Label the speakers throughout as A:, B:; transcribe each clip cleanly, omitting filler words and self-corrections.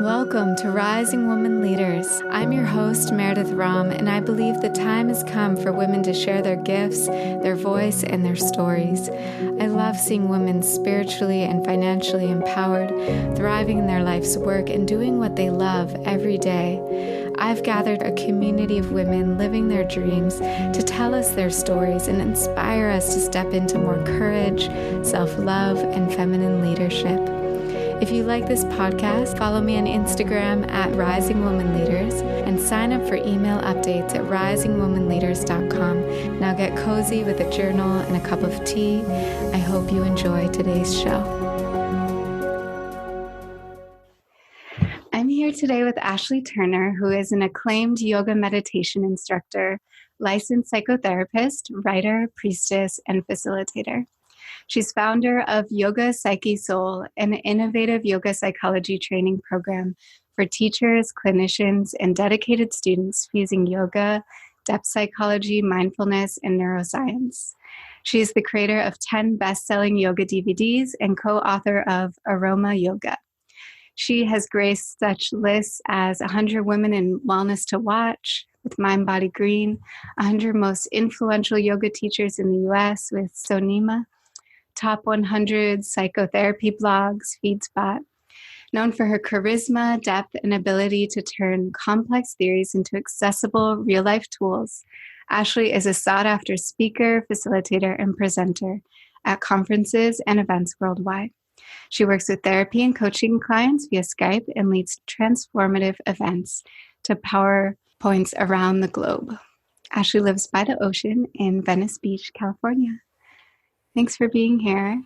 A: Welcome to Rising Woman Leaders. I'm your host, Meredith Ram, and I believe the time has come for women to share their gifts, their voice, and their stories. I love seeing women spiritually and financially empowered, thriving in their life's work, and doing what they love every day. I've gathered a community of women living their dreams to tell us their stories and inspire us to step into more courage, self-love, and feminine leadership. If you like this podcast, follow me on Instagram at Rising Woman Leaders and sign up for email updates at risingwomanleaders.com. Now get cozy with a journal and a cup of tea. I hope you enjoy today's show. I'm here today with Ashley Turner, who is an acclaimed yoga meditation instructor, licensed psychotherapist, writer, priestess, and facilitator. She's founder of Yoga Psyche Soul, an innovative yoga psychology training program for teachers, clinicians, and dedicated students fusing yoga, depth psychology, mindfulness, and neuroscience. She is the creator of 10 best-selling yoga DVDs and co-author of Aroma Yoga. She has graced such lists as 100 Women in Wellness to Watch with Mind Body Green, 100 Most Influential Yoga Teachers in the U.S. with Sonima, Top 100 Psychotherapy Blogs, FeedSpot. Known for her charisma, depth, and ability to turn complex theories into accessible real-life tools, Ashley is a sought-after speaker, facilitator, and presenter at conferences and events worldwide. She works with therapy and coaching clients via Skype and leads transformative events to power points around the globe. Ashley lives by the ocean in Venice Beach, California. Thanks for being here.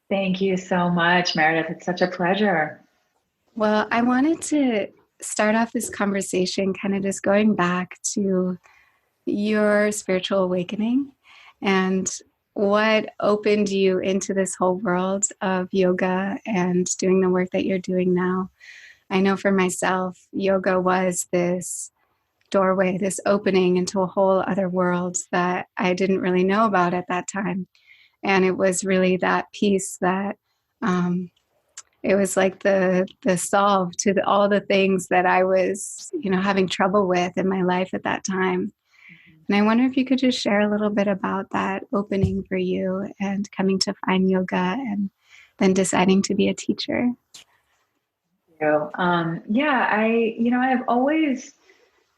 B: Thank you so much, Meredith. It's such a pleasure.
A: Well, I wanted to start off this conversation kind of just going back to your spiritual awakening and what opened you into this whole world of yoga and doing the work that you're doing now. I know for myself, yoga was this doorway, this opening into a whole other world that I didn't really know about at that time. And it was really that piece that it was like the solve to all the things that I was, having trouble with in my life at that time. And I wonder if you could just share a little bit about that opening for you and coming to find yoga and then deciding to be a teacher.
B: I've always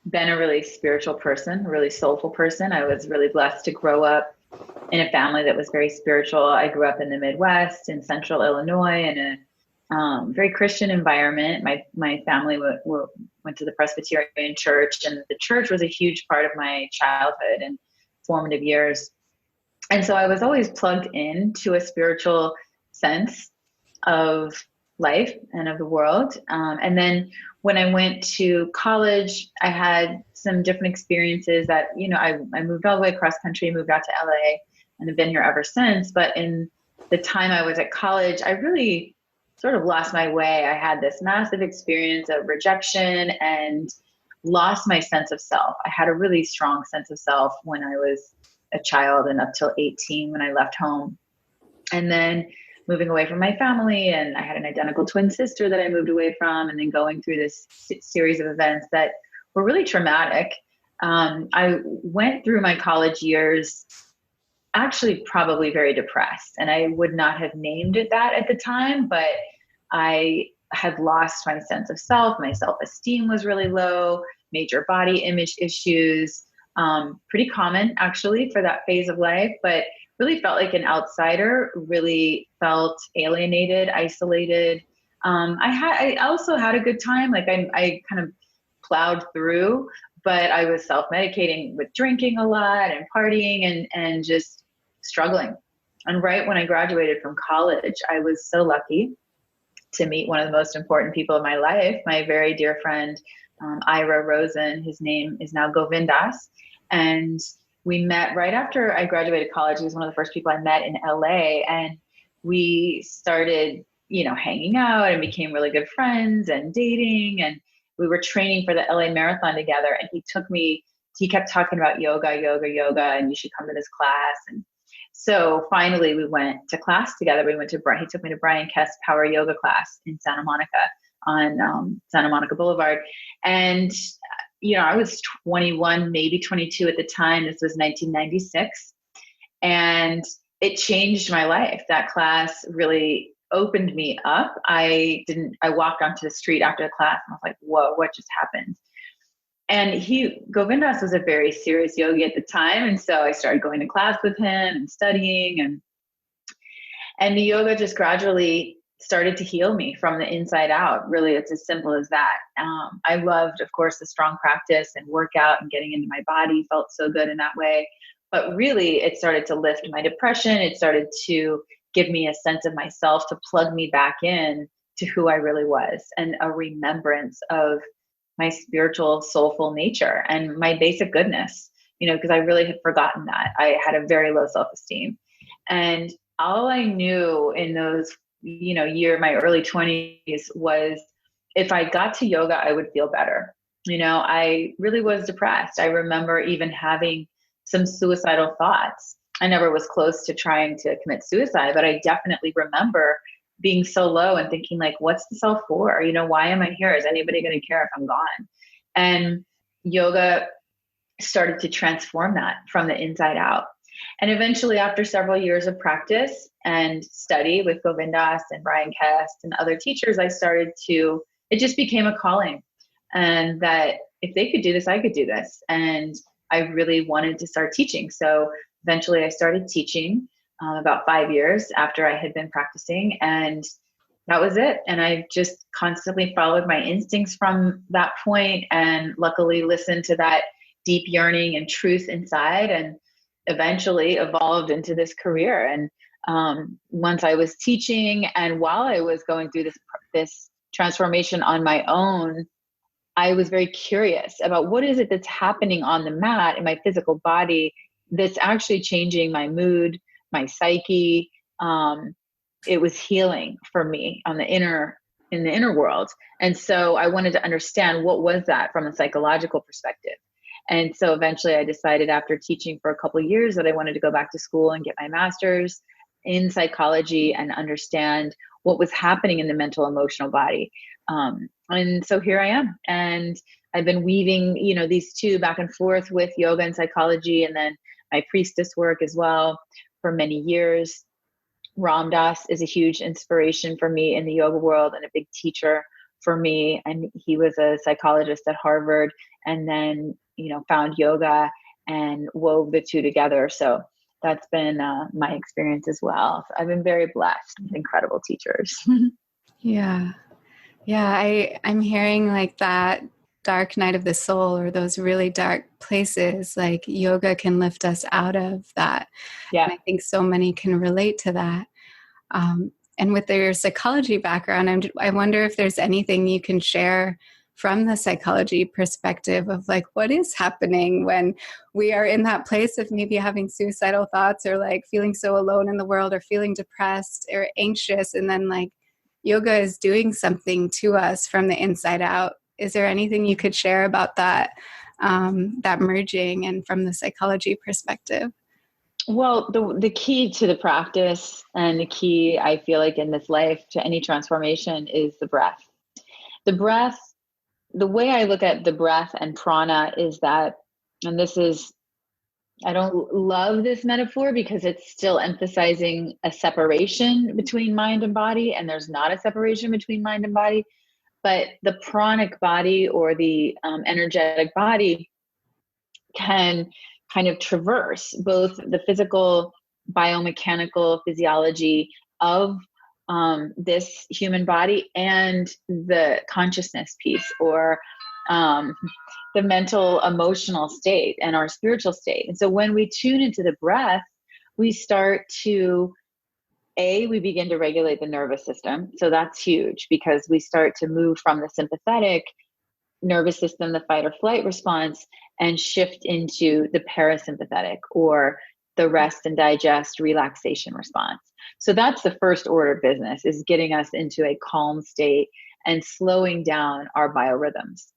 B: been a really spiritual person, a really soulful person. I was really blessed to grow up in a family that was very spiritual. I grew up in the Midwest in central Illinois in a very Christian environment. My family went to the Presbyterian church, and the church was a huge part of my childhood and formative years. And so I was always plugged into a spiritual sense of life and of the world. And then when I went to college, I had some different experiences that, I moved all the way across country, moved out to LA, and have been here ever since. But in the time I was at college, I really sort of lost my way. I had this massive experience of rejection and lost my sense of self. I had a really strong sense of self when I was a child and up till 18 when I left home. And then moving away from my family, and I had an identical twin sister that I moved away from, and then going through this series of events that were really traumatic. I went through my college years actually probably very depressed, and I would not have named it that at the time, but I had lost my sense of self. My self-esteem was really low, major body image issues, pretty common actually for that phase of life, but really felt like an outsider, really felt alienated, isolated. I also had a good time. Like I kind of plowed through, but I was self-medicating with drinking a lot and partying and just struggling. And right when I graduated from college, I was so lucky to meet one of the most important people in my life, my very dear friend, Ira Rosen. His name is now Govindas. And we met right after I graduated college. He was one of the first people I met in LA. And we started, hanging out and became really good friends and dating. And we were training for the LA Marathon together. And he kept talking about yoga, and you should come to this class. And so finally we went to class together. He took me to Brian Kest's power yoga class in Santa Monica. on Santa Monica Boulevard. And, I was 21, maybe 22 at the time. This was 1996. And it changed my life. That class really opened me up. I walked onto the street after the class and I was like, whoa, what just happened? And Govindas was a very serious yogi at the time. And so I started going to class with him and studying, and the yoga just gradually started to heal me from the inside out. Really, it's as simple as that. I loved, of course, the strong practice and workout and getting into my body, felt so good in that way. But really, it started to lift my depression. It started to give me a sense of myself, to plug me back in to who I really was, and a remembrance of my spiritual, soulful nature and my basic goodness, because I really had forgotten that. I had a very low self-esteem. And all I knew in those, my early 20s was if I got to yoga, I would feel better. I really was depressed. I remember even having some suicidal thoughts. I never was close to trying to commit suicide, but I definitely remember being so low and thinking like, what's this all for? Why am I here? Is anybody going to care if I'm gone? And yoga started to transform that from the inside out. And eventually, after several years of practice and study with Govindas and Brian Kest and other teachers, it just became a calling. And that if they could do this, I could do this. And I really wanted to start teaching. So eventually I started teaching about 5 years after I had been practicing, and that was it. And I just constantly followed my instincts from that point, and luckily listened to that deep yearning and truth inside, and eventually evolved into this career. And once I was teaching, and while I was going through this transformation on my own, I was very curious about what is it that's happening on the mat in my physical body that's actually changing my mood, my psyche. It was healing for me in the inner world. And so I wanted to understand what was that from a psychological perspective. And so eventually I decided, after teaching for a couple of years, that I wanted to go back to school and get my master's in psychology and understand what was happening in the mental, emotional body. And so here I am. And I've been weaving, these two back and forth with yoga and psychology, and then my priestess work as well for many years. Ram Dass is a huge inspiration for me in the yoga world and a big teacher for me. And he was a psychologist at Harvard, and then, found yoga and wove the two together. So that's been my experience as well. So I've been very blessed with incredible teachers.
A: Yeah. Yeah. I'm hearing like that dark night of the soul, or those really dark places, like yoga can lift us out of that.
B: Yeah.
A: And I think so many can relate to that. And with your psychology background, I wonder if there's anything you can share from the psychology perspective of like, what is happening when we are in that place of maybe having suicidal thoughts, or like feeling so alone in the world, or feeling depressed or anxious. And then like yoga is doing something to us from the inside out. Is there anything you could share about that, that merging, and from the psychology perspective?
B: Well, the key to the practice, and the key, I feel like, in this life to any transformation, is the breath. The breath, the way I look at the breath and prana is that, and I don't love this metaphor because it's still emphasizing a separation between mind and body, and there's not a separation between mind and body. But the pranic body, or the energetic body, can kind of traverse both the physical, biomechanical physiology of this human body, and the consciousness piece, or the mental, emotional state, and our spiritual state. And so when we tune into the breath, we start to, we begin to regulate the nervous system. So that's huge, because we start to move from the sympathetic nervous system, the fight or flight response, and shift into the parasympathetic, or the rest and digest, relaxation response. So that's the first order of business, is getting us into a calm state and slowing down our biorhythms.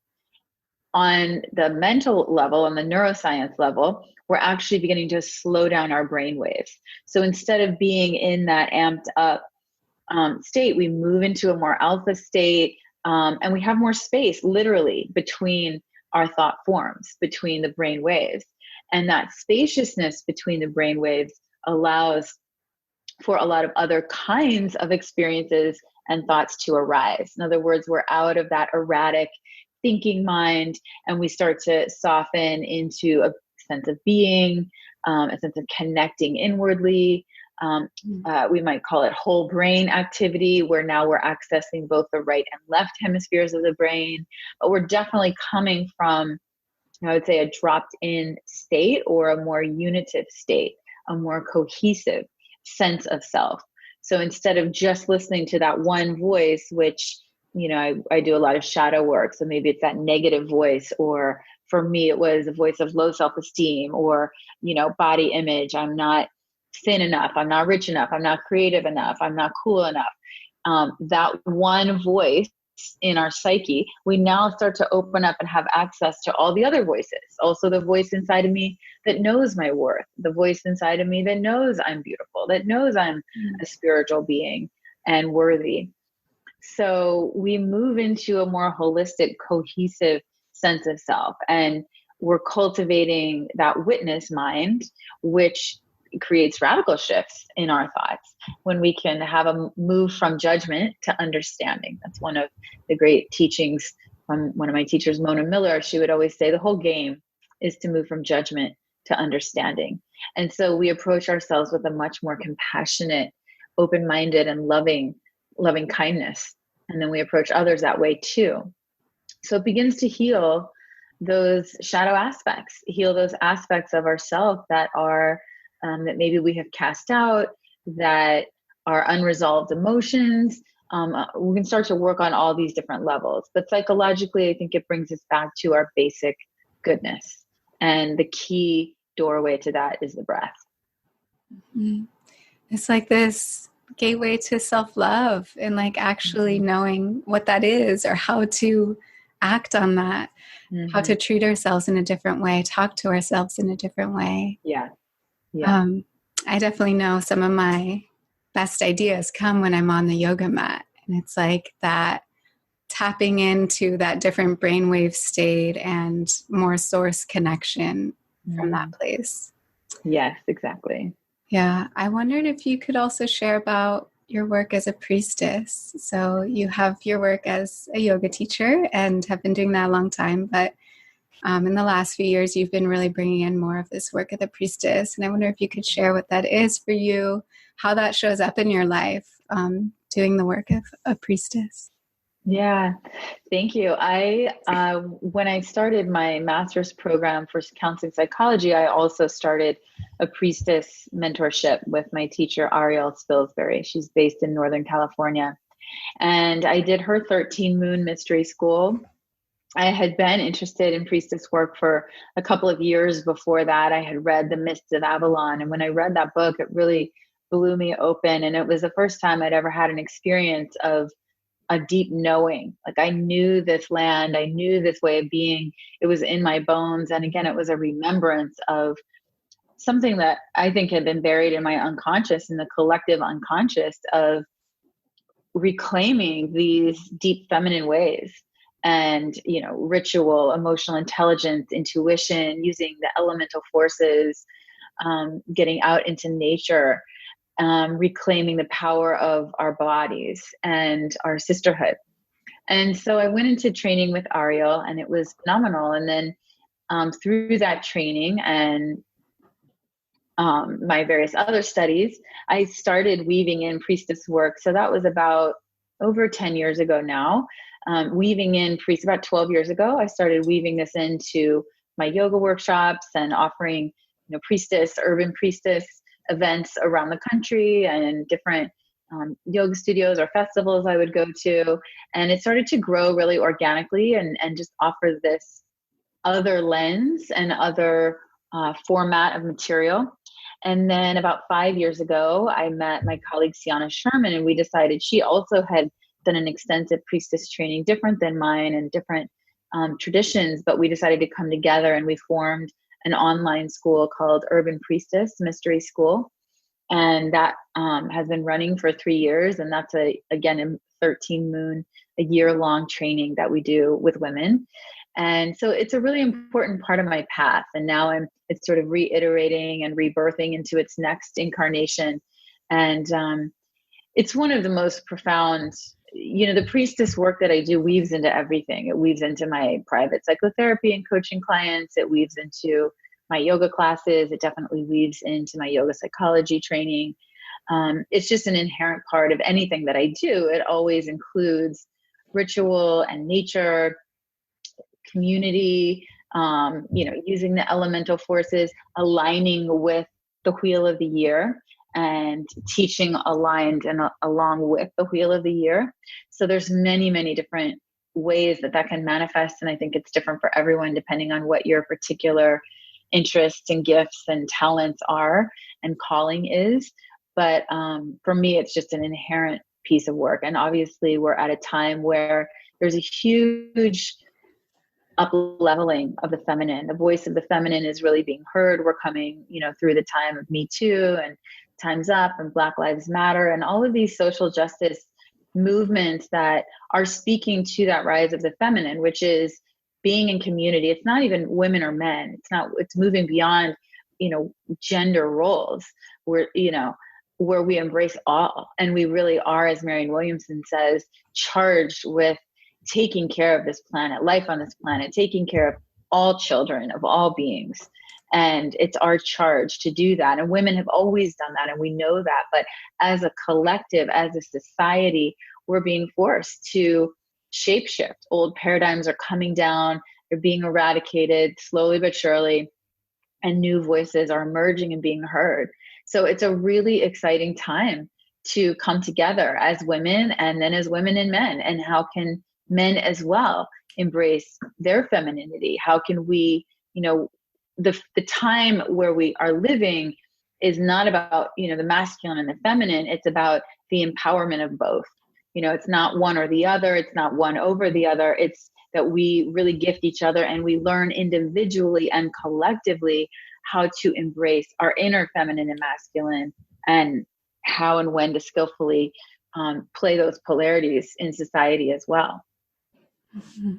B: On the mental level, on the neuroscience level, we're actually beginning to slow down our brain waves. So instead of being in that amped up state, we move into a more alpha state. And we have more space literally between our thought forms, between the brain waves. And that spaciousness between the brain waves allows for a lot of other kinds of experiences and thoughts to arise. In other words, we're out of that erratic thinking mind, and we start to soften into a sense of being, a sense of connecting inwardly. We might call it whole brain activity, where now we're accessing both the right and left hemispheres of the brain. But we're definitely coming from, I would say, a dropped in state or a more unitive state, a more cohesive sense of self. So instead of just listening to that one voice, which, I do a lot of shadow work. So maybe it's that negative voice, or for me, it was a voice of low self-esteem, or, body image. I'm not thin enough. I'm not rich enough. I'm not creative enough. I'm not cool enough. That one voice in our psyche, we now start to open up and have access to all the other voices. Also the voice inside of me that knows my worth, the voice inside of me that knows I'm beautiful, that knows I'm a spiritual being and worthy. So we move into a more holistic, cohesive sense of self, and we're cultivating that witness mind, which creates radical shifts in our thoughts when we can have a move from judgment to understanding. That's one of the great teachings from one of my teachers, Mona Miller. She would always say the whole game is to move from judgment to understanding. And so we approach ourselves with a much more compassionate, open-minded, and loving kindness. And then we approach others that way too. So it begins to heal those shadow aspects, heal those aspects of ourself that are that maybe we have cast out, that are unresolved emotions. We can start to work on all these different levels. But psychologically, I think it brings us back to our basic goodness. And the key doorway to that is the breath.
A: Mm-hmm. It's like this gateway to self-love, and like actually knowing what that is, or how to act on that, how to treat ourselves in a different way, talk to ourselves in a different way.
B: Yeah.
A: I definitely know some of my best ideas come when I'm on the yoga mat, and it's like that tapping into that different brainwave state and more source connection from that place.
B: Yes, exactly.
A: Yeah. I wondered if you could also share about your work as a priestess. So you have your work as a yoga teacher and have been doing that a long time, but in the last few years, you've been really bringing in more of this work as a priestess. And I wonder if you could share what that is for you, how that shows up in your life, doing the work of a priestess.
B: Yeah, thank you. When I started my master's program for counseling psychology, I also started a priestess mentorship with my teacher, Ariel Spilsbury. She's based in Northern California. And I did her 13 Moon Mystery School. I had been interested in priestess work for a couple of years before that. I had read The Mists of Avalon. And when I read that book, it really blew me open. And it was the first time I'd ever had an experience of a deep knowing. Like I knew this land, I knew this way of being. It was in my bones. And again, it was a remembrance of something that I think had been buried in my unconscious, in the collective unconscious, of reclaiming these deep feminine ways and, ritual, emotional intelligence, intuition, using the elemental forces, getting out into nature, reclaiming the power of our bodies and our sisterhood. And so I went into training with Ariel, and it was phenomenal. And then through that training and my various other studies, I started weaving in priestess work. So that was about over 10 years ago now. Weaving in about 12 years ago, I started weaving this into my yoga workshops and offering, priestess, urban priestess events around the country, and different yoga studios or festivals I would go to. And it started to grow really organically and just offer this other lens and other format of material. And then about 5 years ago, I met my colleague, Sienna Sherman, and we decided she also had done an extensive priestess training, different than mine and different traditions, but we decided to come together, and we formed an online school called Urban Priestess Mystery School. And that has been running for 3 years. And that's again, a 13 moon, a year-long training that we do with women. And so it's a really important part of my path. And now it's sort of reiterating and rebirthing into its next incarnation. And it's one of the most profound, the priestess work that I do weaves into everything. It weaves into my private psychotherapy and coaching clients. It weaves into my yoga classes. It definitely weaves into my yoga psychology training. It's just an inherent part of anything that I do. It always includes ritual and nature, community, using the elemental forces, aligning with the wheel of the year, and teaching aligned and along with the wheel of the year. So there's many, many different ways that can manifest. And I think it's different for everyone depending on what your particular interests and gifts and talents are and calling is. But for me, it's just an inherent piece of work. And obviously we're at a time where there's a huge up-leveling of the feminine. The voice of the feminine is really being heard. We're coming, through the time of Me Too and Time's Up and Black Lives Matter and all of these social justice movements that are speaking to that rise of the feminine, which is being in community. It's not even women or men. It's moving beyond, gender roles where we embrace all. And we really are, as Marianne Williamson says, charged with taking care of this planet, life on this planet, taking care of all children, of all beings. And it's our charge to do that. And women have always done that. And we know that. But as a collective, as a society, we're being forced to shapeshift. Old paradigms are coming down. They're being eradicated slowly but surely. And new voices are emerging and being heard. So it's a really exciting time to come together as women and then as women and men. And how can men as well embrace their femininity? How can we, the time where we are living is not about, the masculine and the feminine. It's about the empowerment of both. It's not one or the other. It's not one over the other. It's that we really gift each other and we learn individually and collectively how to embrace our inner feminine and masculine, and how and when to skillfully play those polarities in society as well.
A: Mm-hmm.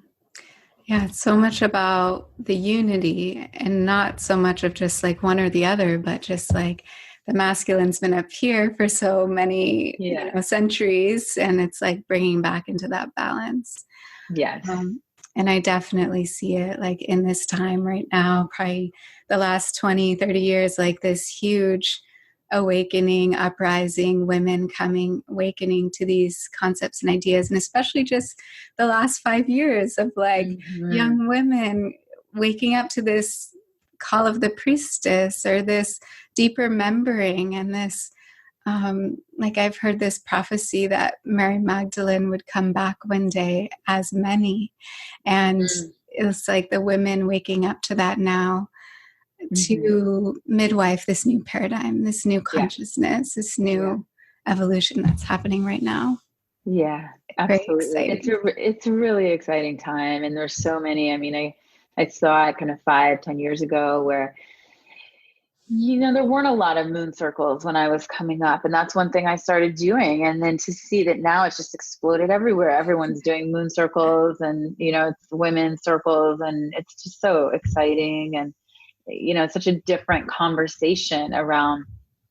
A: Yeah, it's so much about the unity and not so much of just like one or the other, but just like the masculine's been up here for so many centuries, and it's like bringing back into that balance.
B: Yes.
A: And I definitely see it like in this time right now, probably the last 20, 30 years, like this huge awakening, uprising, women awakening to these concepts and ideas. And especially just the last 5 years of like young women waking up to this call of the priestess, or this deeper remembering, and this, like I've heard this prophecy that Mary Magdalene would come back one day as many. And it's like the women waking up to that now, to midwife this new paradigm, this new consciousness, this new evolution that's happening right now.
B: Yeah, absolutely. It's a really exciting time. And there's so many, I saw it kind of 5-10 years ago where, there weren't a lot of moon circles when I was coming up. And that's one thing I started doing. And then to see that now it's just exploded everywhere. Everyone's doing moon circles and, it's women's circles, and it's just so exciting. And, it's such a different conversation around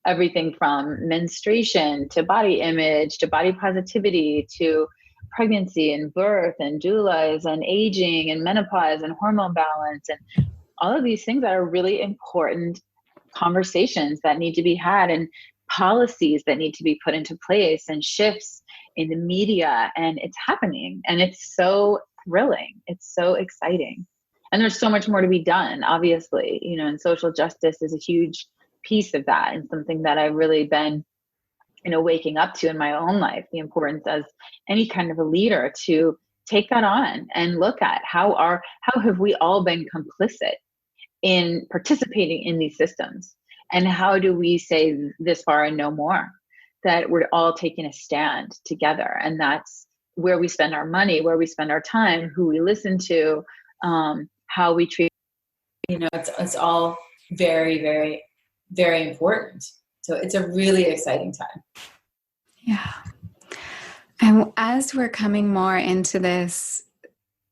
B: everything from menstruation to body image, to body positivity, to pregnancy and birth and doulas and aging and menopause and hormone balance, and all of these things that are really important conversations that need to be had, and policies that need to be put into place, and shifts in the media. And it's happening, and it's so thrilling. It's so exciting. And there's so much more to be done, obviously, and social justice is a huge piece of that, and something that I've really been, waking up to in my own life, the importance as any kind of a leader to take that on and look at how have we all been complicit in participating in these systems, and how do we say this far and no more, that we're all taking a stand together. And that's where we spend our money, where we spend our time, who we listen to, how we treat,
C: it's all very, very, very important. So it's a really exciting time.
A: Yeah. And as we're coming more into this,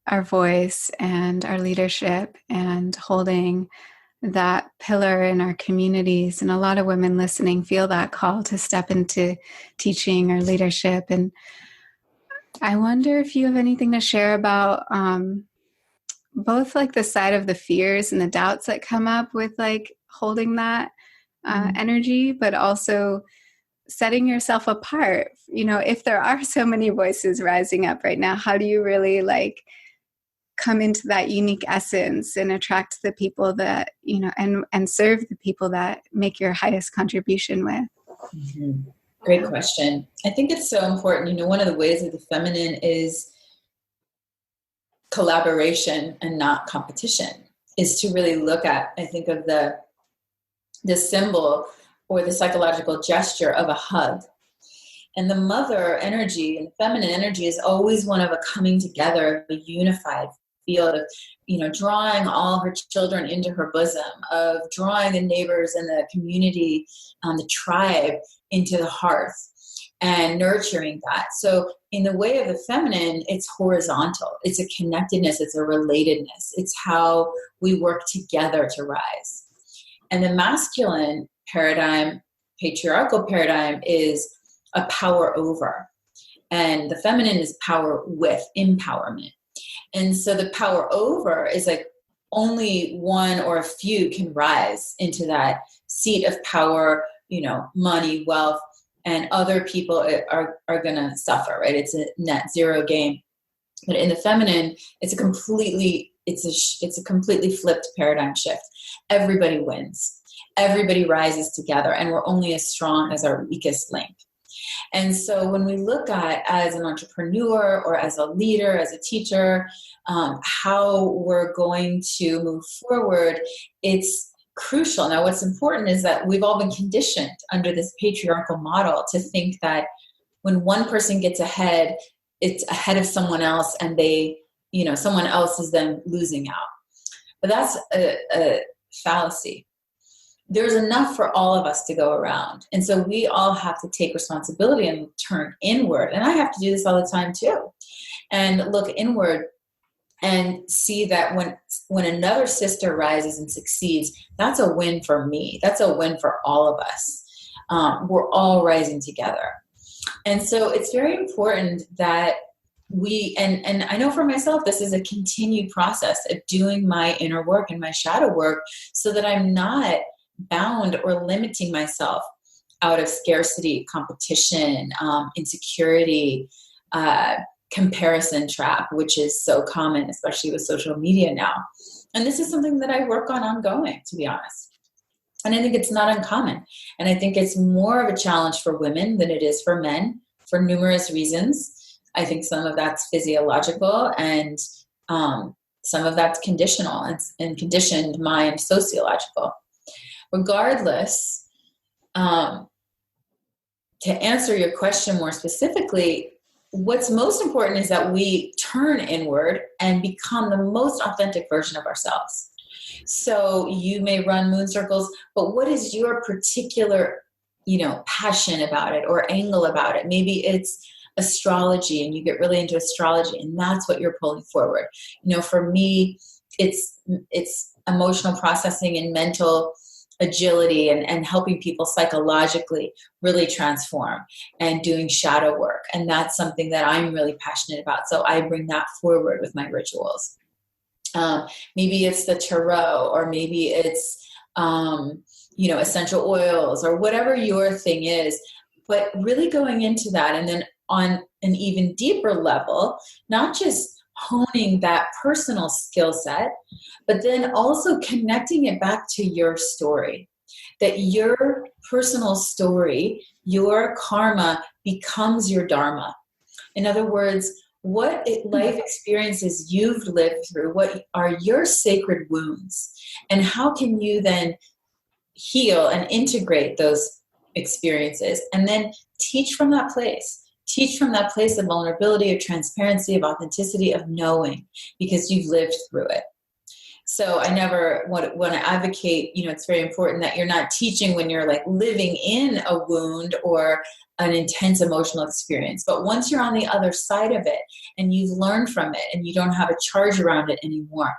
A: our voice and our leadership and holding that pillar in our communities, and a lot of women listening feel that call to step into teaching or leadership. And I wonder if you have anything to share about both like the side of the fears and the doubts that come up with like holding that energy, but also setting yourself apart. You know, if there are so many voices rising up right now, how do you really like come into that unique essence and attract the people that, you know, and serve the people that make your highest contribution with?
C: Mm-hmm. Great question. I think it's so important. You know, one of the ways of the feminine is collaboration and not competition, is to really look at, I think of the symbol or the psychological gesture of a hug. And the mother energy and feminine energy is always one of a coming together, a unified field of, you know, drawing all her children into her bosom, of drawing the neighbors and the community, the tribe into the hearth and nurturing that. So in the way of the feminine, it's horizontal. It's a connectedness. It's a relatedness. It's how we work together to rise. And the masculine paradigm, patriarchal paradigm, is a power over. And the feminine is power with, empowerment. And so the power over is like only one or a few can rise into that seat of power, you know, money, wealth, and other people are going to suffer, right? It's a net zero game. But in the feminine, it's a completely flipped paradigm shift. Everybody wins. Everybody rises together, and we're only as strong as our weakest link. And so when we look at, as an entrepreneur or as a leader, as a teacher, how we're going to move forward, it's crucial. Now, what's important is that we've all been conditioned under this patriarchal model to think that when one person gets ahead, it's ahead of someone else, and they, you know, someone else is then losing out. But that's a fallacy. There's enough for all of us to go around. And so we all have to take responsibility and turn inward. And I have to do this all the time too. And look inward and see that when another sister rises and succeeds, that's a win for me. That's a win for all of us. We're all rising together. And so it's very important that we, and I know for myself, this is a continued process of doing my inner work and my shadow work so that I'm not bound or limiting myself out of scarcity, competition, insecurity, comparison trap, which is so common, especially with social media now. And this is something that I work on ongoing, to be honest. And I think it's not uncommon. And I think it's more of a challenge for women than it is for men for numerous reasons. I think some of that's physiological, and some of that's conditional and conditioned mind sociological. Regardless, to answer your question more specifically, what's most important is that we turn inward and become the most authentic version of ourselves. So you may run moon circles, but what is your particular, you know, passion about it or angle about it? Maybe it's astrology and you get really into astrology and that's what you're pulling forward. You know, for me, it's emotional processing and mental agility and helping people psychologically really transform and doing shadow work. And that's something that I'm really passionate about. So I bring that forward with my rituals. Maybe it's the tarot, or maybe it's, you know, essential oils, or whatever your thing is, but really going into that. And then on an even deeper level, not just honing that personal skill set, but then also connecting it back to your story, that your personal story, your karma becomes your dharma. In other words, what life experiences you've lived through, what are your sacred wounds, and how can you then heal and integrate those experiences and then teach from that place. Teach from that place of vulnerability, of transparency, of authenticity, of knowing, because you've lived through it. So I never want to advocate, it's very important that you're not teaching when you're like living in a wound or an intense emotional experience. But once you're on the other side of it and you've learned from it and you don't have a charge around it anymore,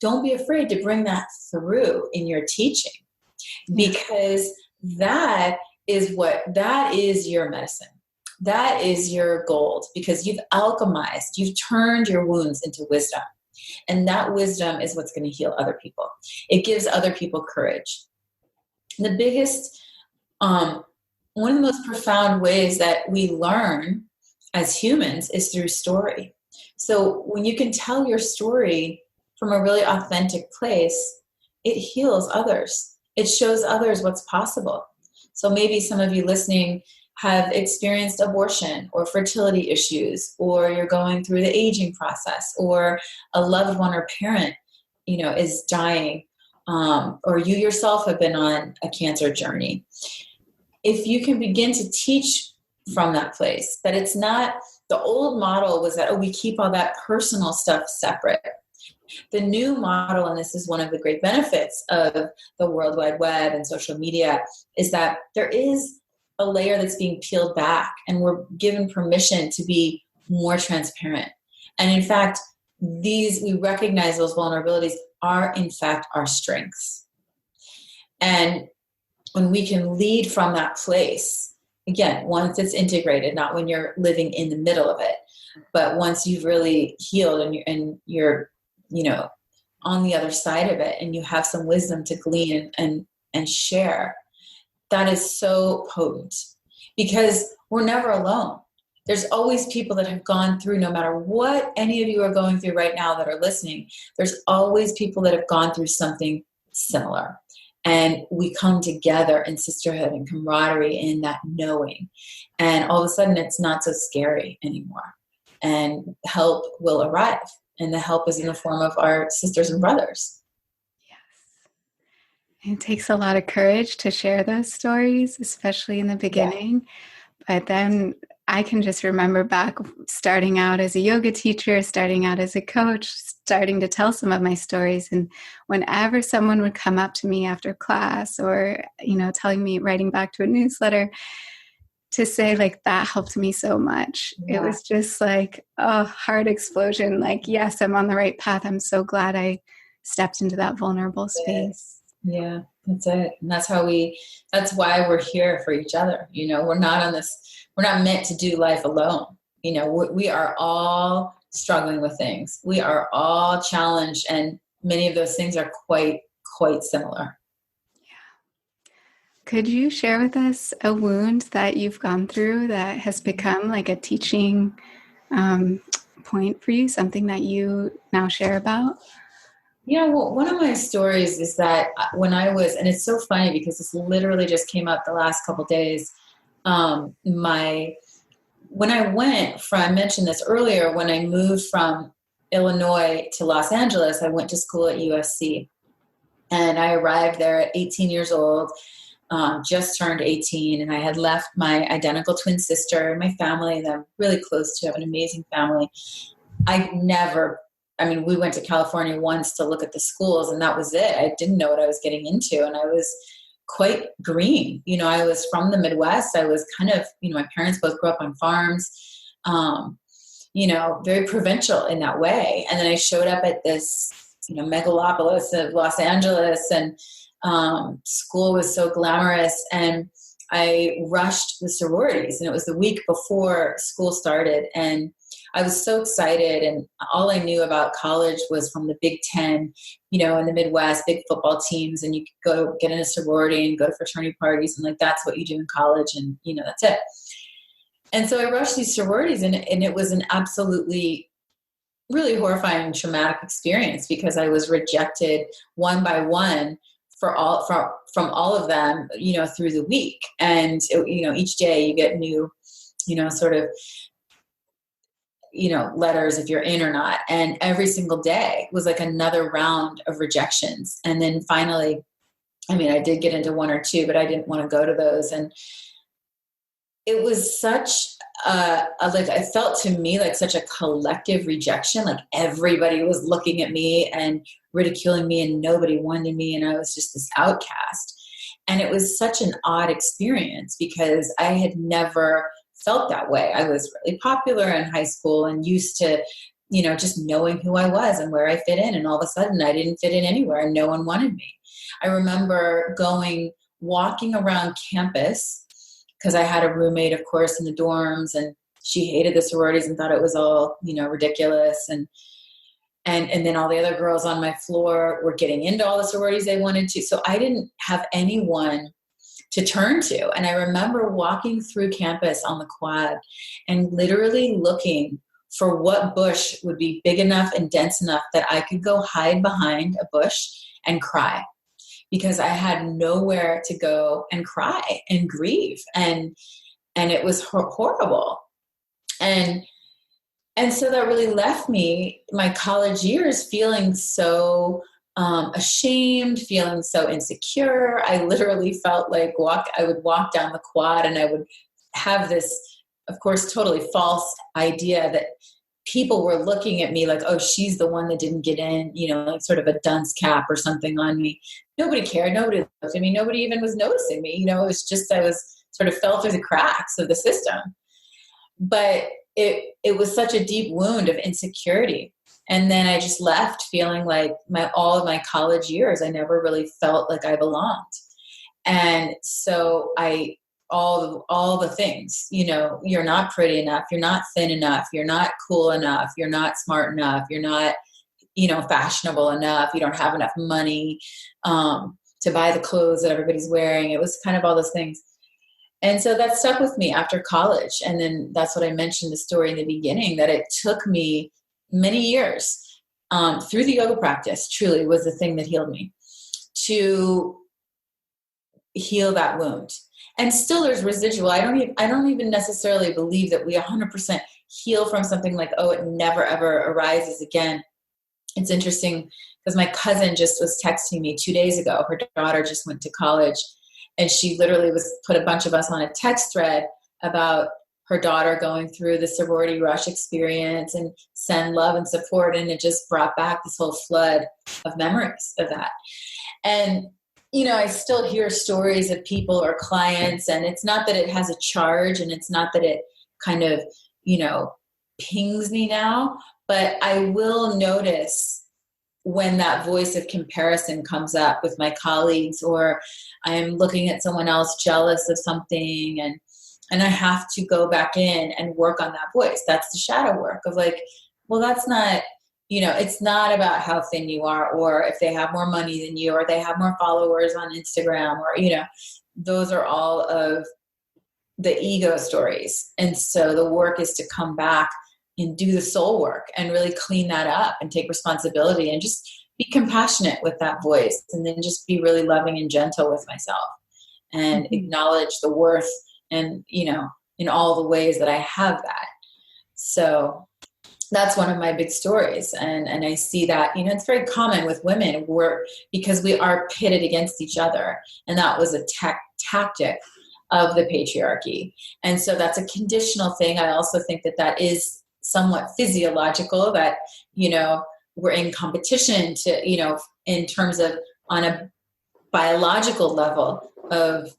C: don't be afraid to bring that through in your teaching, because that is your medicine. That is your gold, because you've alchemized, you've turned your wounds into wisdom. And that wisdom is what's going to heal other people. It gives other people courage. The biggest, one of the most profound ways that we learn as humans is through story. So when you can tell your story from a really authentic place, it heals others. It shows others what's possible. So maybe some of you listening have experienced abortion or fertility issues, or you're going through the aging process, or a loved one or parent, is dying, or you yourself have been on a cancer journey. If you can begin to teach from that place, that it's not, the old model was that, we keep all that personal stuff separate. The new model, and this is one of the great benefits of the World Wide Web and social media, is that there is a layer that's being peeled back, and we're given permission to be more transparent. And in fact, we recognize those vulnerabilities are in fact our strengths. And when we can lead from that place, again, once it's integrated, not when you're living in the middle of it, but once you've really healed and you're on the other side of it, and you have some wisdom to glean and share, that is so potent, because we're never alone. There's always people that have gone through, no matter what any of you are going through right now that are listening, there's always people that have gone through something similar. And we come together in sisterhood and camaraderie in that knowing. And all of a sudden it's not so scary anymore. And help will arrive. And the help is in the form of our sisters and brothers.
A: It takes a lot of courage to share those stories, especially in the beginning. Yeah. But then I can just remember back starting out as a yoga teacher, starting out as a coach, starting to tell some of my stories. And whenever someone would come up to me after class or, telling me, writing back to a newsletter, to say like, that helped me so much. Yeah. It was just like a heart explosion. Like, yes, I'm on the right path. I'm so glad I stepped into that vulnerable space.
C: Yeah, that's it. And that's why we're here for each other. We're not meant to do life alone. We are all struggling with things. We are all challenged, and many of those things are quite similar.
A: Yeah. Could you share with us a wound that you've gone through that has become like a teaching point for you, something that you now share about?
C: Well, one of my stories is that when I was, and it's so funny because this literally just came up the last couple of days. When I mentioned this earlier, when I moved from Illinois to Los Angeles, I went to school at USC, and I arrived there at 18 years old, just turned 18, and I had left my identical twin sister and my family that I'm really close to. I have an amazing family. We went to California once to look at the schools, and that was it. I didn't know what I was getting into, and I was quite green. I was from the Midwest. I was kind of, my parents both grew up on farms, very provincial in that way. And then I showed up at this, megalopolis of Los Angeles, and school was so glamorous, and I rushed the sororities, and it was the week before school started, and I was so excited, and all I knew about college was from the Big Ten, in the Midwest, big football teams, and you could go get in a sorority and go to fraternity parties, and like that's what you do in college, and that's it. And so I rushed these sororities, and it was an absolutely really horrifying, traumatic experience, because I was rejected one by one from all of them, through the week, and each day you get new, sort of. Letters if you're in or not. And every single day was like another round of rejections. And then finally, I did get into one or two, but I didn't want to go to those. And it was such like, I felt to me like such a collective rejection. Like everybody was looking at me and ridiculing me and nobody wanted me. And I was just this outcast. And it was such an odd experience because I had never felt that way. I was really popular in high school and used to, just knowing who I was and where I fit in. And all of a sudden I didn't fit in anywhere and no one wanted me. I remember walking around campus because I had a roommate, of course, in the dorms, and she hated the sororities and thought it was all, ridiculous. And then all the other girls on my floor were getting into all the sororities they wanted to. So I didn't have anyone to turn to. And I remember walking through campus on the quad and literally looking for what bush would be big enough and dense enough that I could go hide behind a bush and cry, because I had nowhere to go and cry and grieve. And it was horrible. And so that really left me, my college years, feeling so ashamed, feeling so insecure. I literally felt like I would walk down the quad and I would have this, of course, totally false idea that people were looking at me like, oh, she's the one that didn't get in, like sort of a dunce cap or something on me. Nobody cared. Nobody looked at me. Nobody even was noticing me. It was just, I was sort of fell through the cracks of the system. But it was such a deep wound of insecurity. And then I just left feeling like all of my college years, I never really felt like I belonged. And so all the things, you're not pretty enough, you're not thin enough, you're not cool enough, you're not smart enough, you're not, fashionable enough, you don't have enough money to buy the clothes that everybody's wearing. It was kind of all those things. And so that stuck with me after college. And then that's what I mentioned the story in the beginning, that it took me many years through the yoga practice, truly was the thing that healed me, to heal that wound. And still there's residual. I don't even necessarily believe that we 100% heal from something like, oh, it never ever arises again. It's interesting because my cousin just was texting me 2 days ago. Her daughter just went to college. And she literally put a bunch of us on a text thread about her daughter going through the sorority rush experience and send love and support. And it just brought back this whole flood of memories of that. And, I still hear stories of people or clients, and it's not that it has a charge and it's not that it kind of, pings me now, but I will notice when that voice of comparison comes up with my colleagues, or I'm looking at someone else jealous of something, and I have to go back in and work on that voice. That's the shadow work of like, well, that's not, it's not about how thin you are, or if they have more money than you, or they have more followers on Instagram, or, those are all of the ego stories. And so the work is to come back and do the soul work and really clean that up and take responsibility and just be compassionate with that voice, and then just be really loving and gentle with myself and acknowledge the worth and, in all the ways that I have that. So that's one of my big stories. And I see that, it's very common with women because we are pitted against each other. And that was a tactic of the patriarchy. And so that's a conditional thing. I also think that is somewhat physiological, that, we're in competition to, in terms of on a biological level of,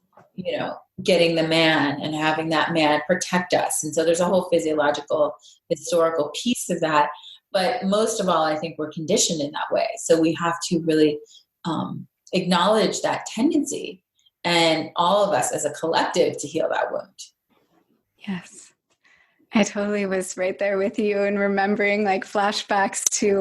C: getting the man and having that man protect us. And so there's a whole physiological, historical piece of that. But most of all, I think we're conditioned in that way. So we have to really acknowledge that tendency, and all of us as a collective to heal that wound.
A: Yes. I totally was right there with you, and remembering like flashbacks to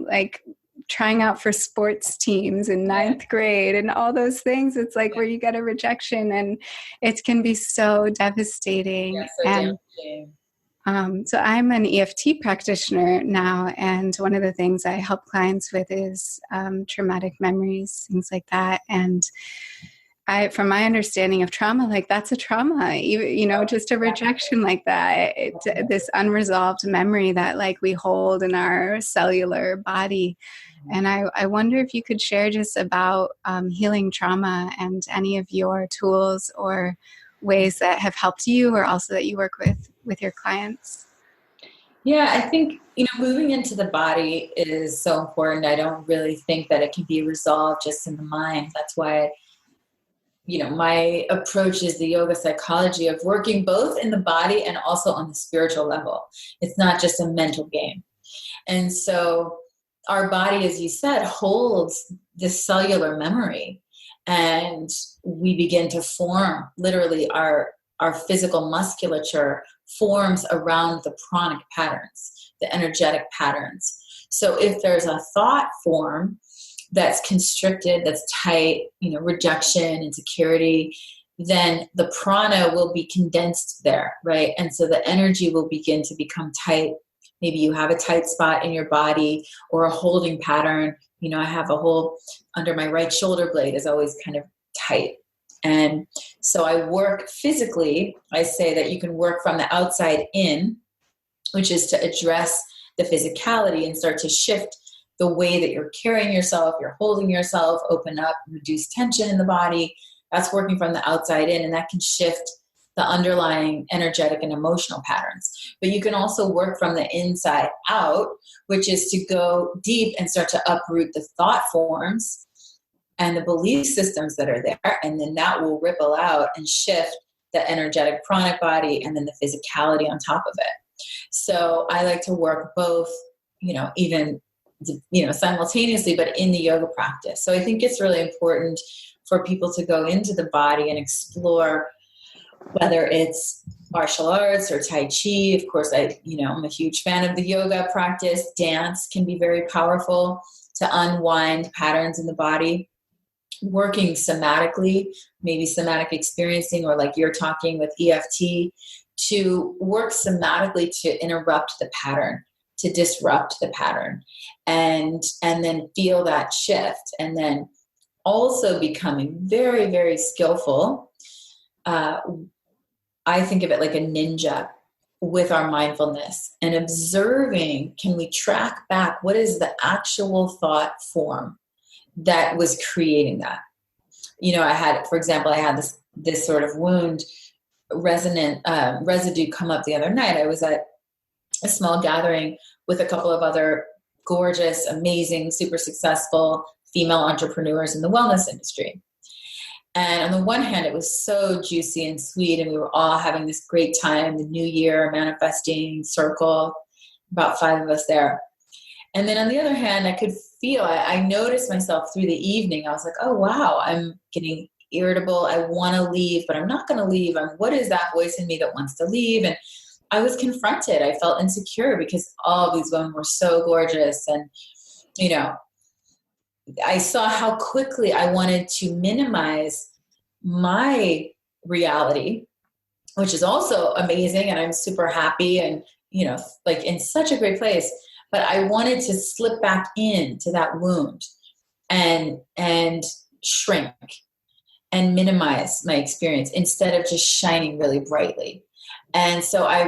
A: like trying out for sports teams in ninth grade and all those things. It's like where you get a rejection, and it can be so devastating.
C: Yeah, so devastating.
A: So I'm an EFT practitioner now, and one of the things I help clients with is traumatic memories, things like that. And from my understanding of trauma, like that's a trauma, just a rejection like that, this unresolved memory that like we hold in our cellular body. And I wonder if you could share just about healing trauma and any of your tools or ways that have helped you or also that you work with your clients?
C: Yeah, I think, moving into the body is so important. I don't really think that it can be resolved just in the mind. That's why, my approach is the yoga psychology of working both in the body and also on the spiritual level. It's not just a mental game. And so our body, as you said, holds this cellular memory, and we begin to form literally our physical musculature forms around the pranic patterns, the energetic patterns. So if there's a thought form that's constricted, that's tight, rejection, insecurity, then the prana will be condensed there, right? And so the energy will begin to become tight. Maybe you have a tight spot in your body or a holding pattern. I have a hole under my right shoulder blade is always kind of tight. And so I work physically. I say that you can work from the outside in, which is to address the physicality and start to shift the way that you're carrying yourself, you're holding yourself, open up, reduce tension in the body. That's working from the outside in, and that can shift the underlying energetic and emotional patterns. But you can also work from the inside out, which is to go deep and start to uproot the thought forms and the belief systems that are there. And then that will ripple out and shift the energetic pranic body and then the physicality on top of it. So I like to work both, even, simultaneously, but in the yoga practice. So I think it's really important for people to go into the body and explore whether it's martial arts or Tai Chi. Of course, I'm a huge fan of the yoga practice. Dance can be very powerful to unwind patterns in the body. Working somatically, maybe somatic experiencing, or like you're talking with EFT, to work somatically to interrupt the pattern, to disrupt the pattern, and then feel that shift. And then also becoming very, very skillful. I think of it like a ninja with our mindfulness and observing, can we track back what is the actual thought form that was creating that? I had this sort of wound residue come up the other night. I was at a small gathering with a couple of other gorgeous, amazing, super successful female entrepreneurs in the wellness industry. And on the one hand, it was so juicy and sweet, and we were all having this great time, the new year, manifesting circle, about 5 of us there. And then on the other hand, I could feel, I noticed myself through the evening. I was like, oh, wow, I'm getting irritable. I want to leave, but I'm not going to leave. What is that voice in me that wants to leave? And I was confronted. I felt insecure because all these women were so gorgeous. And, I saw how quickly I wanted to minimize my reality, which is also amazing. And I'm super happy and, like in such a great place. But I wanted to slip back into that wound and shrink and minimize my experience instead of just shining really brightly. And so I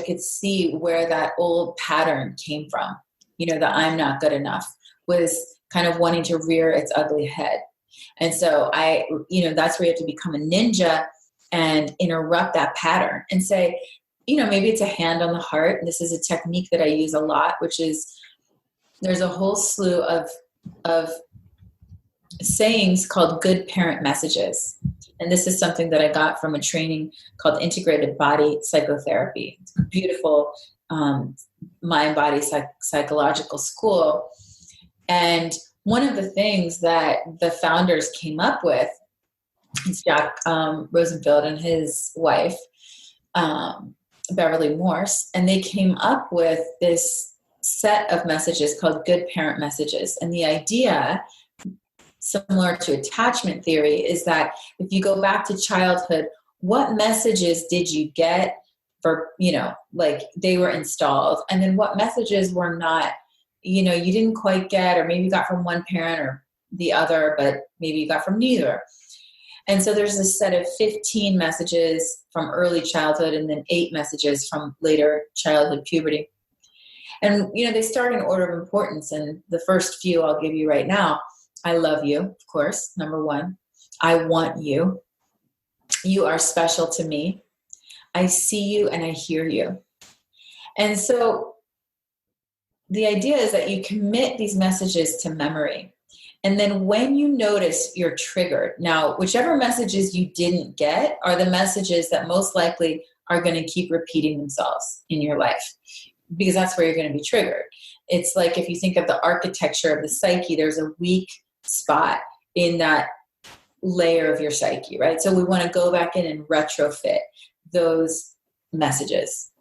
C: could see where that old pattern came from. The I'm not good enough was kind of wanting to rear its ugly head. And so that's where you have to become a ninja and interrupt that pattern and say, maybe it's a hand on the heart. And this is a technique that I use a lot, which is there's a whole slew of sayings called good parent messages. And this is something that I got from a training called integrated body psychotherapy. It's a beautiful mind-body psychological school. And one of the things that the founders came up with is Jack Rosenfield and his wife, Beverly Morse, and they came up with this set of messages called good parent messages. And the idea, similar to attachment theory, is that if you go back to childhood, what messages did you get for, like they were installed? And then what messages were not, you didn't quite get, or maybe you got from one parent or the other, but maybe you got from neither. And so there's this set of 15 messages from early childhood and then 8 messages from later childhood puberty. And, they start in order of importance. And the first few I'll give you right now. I love you, of course, number 1. I want you. You are special to me. I see you and I hear you. And so the idea is that you commit these messages to memory. And then when you notice you're triggered, now, whichever messages you didn't get are the messages that most likely are going to keep repeating themselves in your life, because that's where you're going to be triggered. It's like if you think of the architecture of the psyche, there's a weak spot in that layer of your psyche, right? So we want to go back in and retrofit those messages.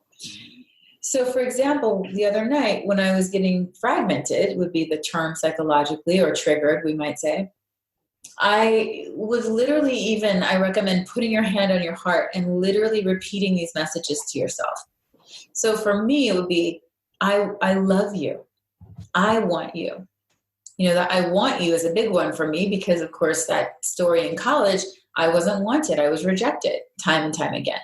C: So, for example, the other night when I was getting fragmented, would be the term psychologically, or triggered, we might say, I was literally I recommend putting your hand on your heart and literally repeating these messages to yourself. So for me, it would be, I love you. I want you. That I want you is a big one for me because, of course, that story in college, I wasn't wanted. I was rejected time and time again.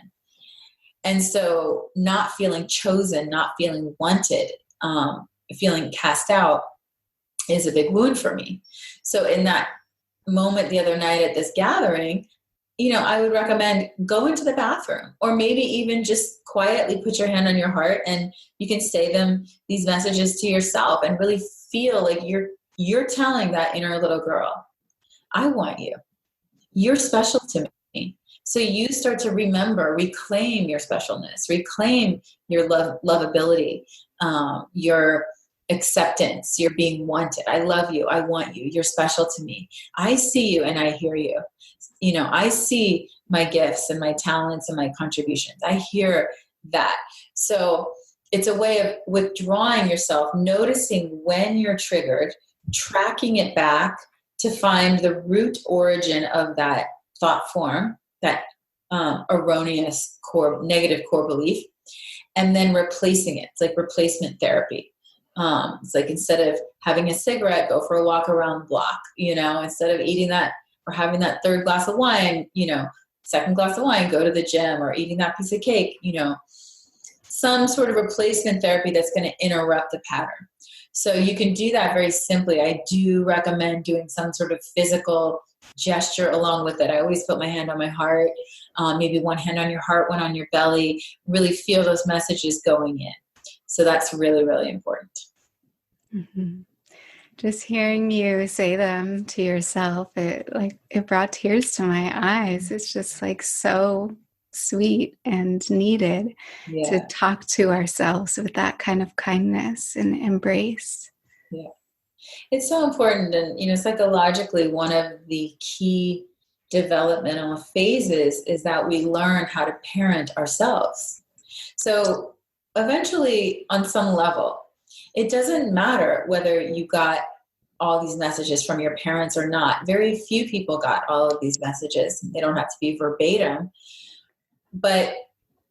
C: And so not feeling chosen, not feeling wanted, feeling cast out is a big wound for me. So in that moment the other night at this gathering, I would recommend go into the bathroom, or maybe even just quietly put your hand on your heart and you can say these messages to yourself and really feel like you're telling that inner little girl, I want you. You're special to me. So you start to reclaim your specialness, reclaim your lovability, your acceptance, your being wanted. I love you. I want you. You're special to me. I see you and I hear you. I see my gifts and my talents and my contributions. I hear that. So it's a way of withdrawing yourself, noticing when you're triggered, tracking it back to find the root origin of that thought form, that erroneous negative core belief, and then replacing it. It's like replacement therapy. It's like instead of having a cigarette, go for a walk around the block. Instead of eating that or having that third glass of wine, second glass of wine, go to the gym, or eating that piece of cake, some sort of replacement therapy that's going to interrupt the pattern. So you can do that very simply. I do recommend doing some sort of physical gesture along with it. I always put my hand on my heart, maybe one hand on your heart, one on your belly, really feel those messages going in. So that's really, really important.
A: Mm-hmm. Just hearing you say them to yourself, it brought tears to my eyes. It's just like so sweet and needed to talk to ourselves with that kind of kindness and embrace.
C: Yeah. It's so important. And, psychologically, one of the key developmental phases is that we learn how to parent ourselves. So eventually, on some level, it doesn't matter whether you got all these messages from your parents or not. Very few people got all of these messages. They don't have to be verbatim. But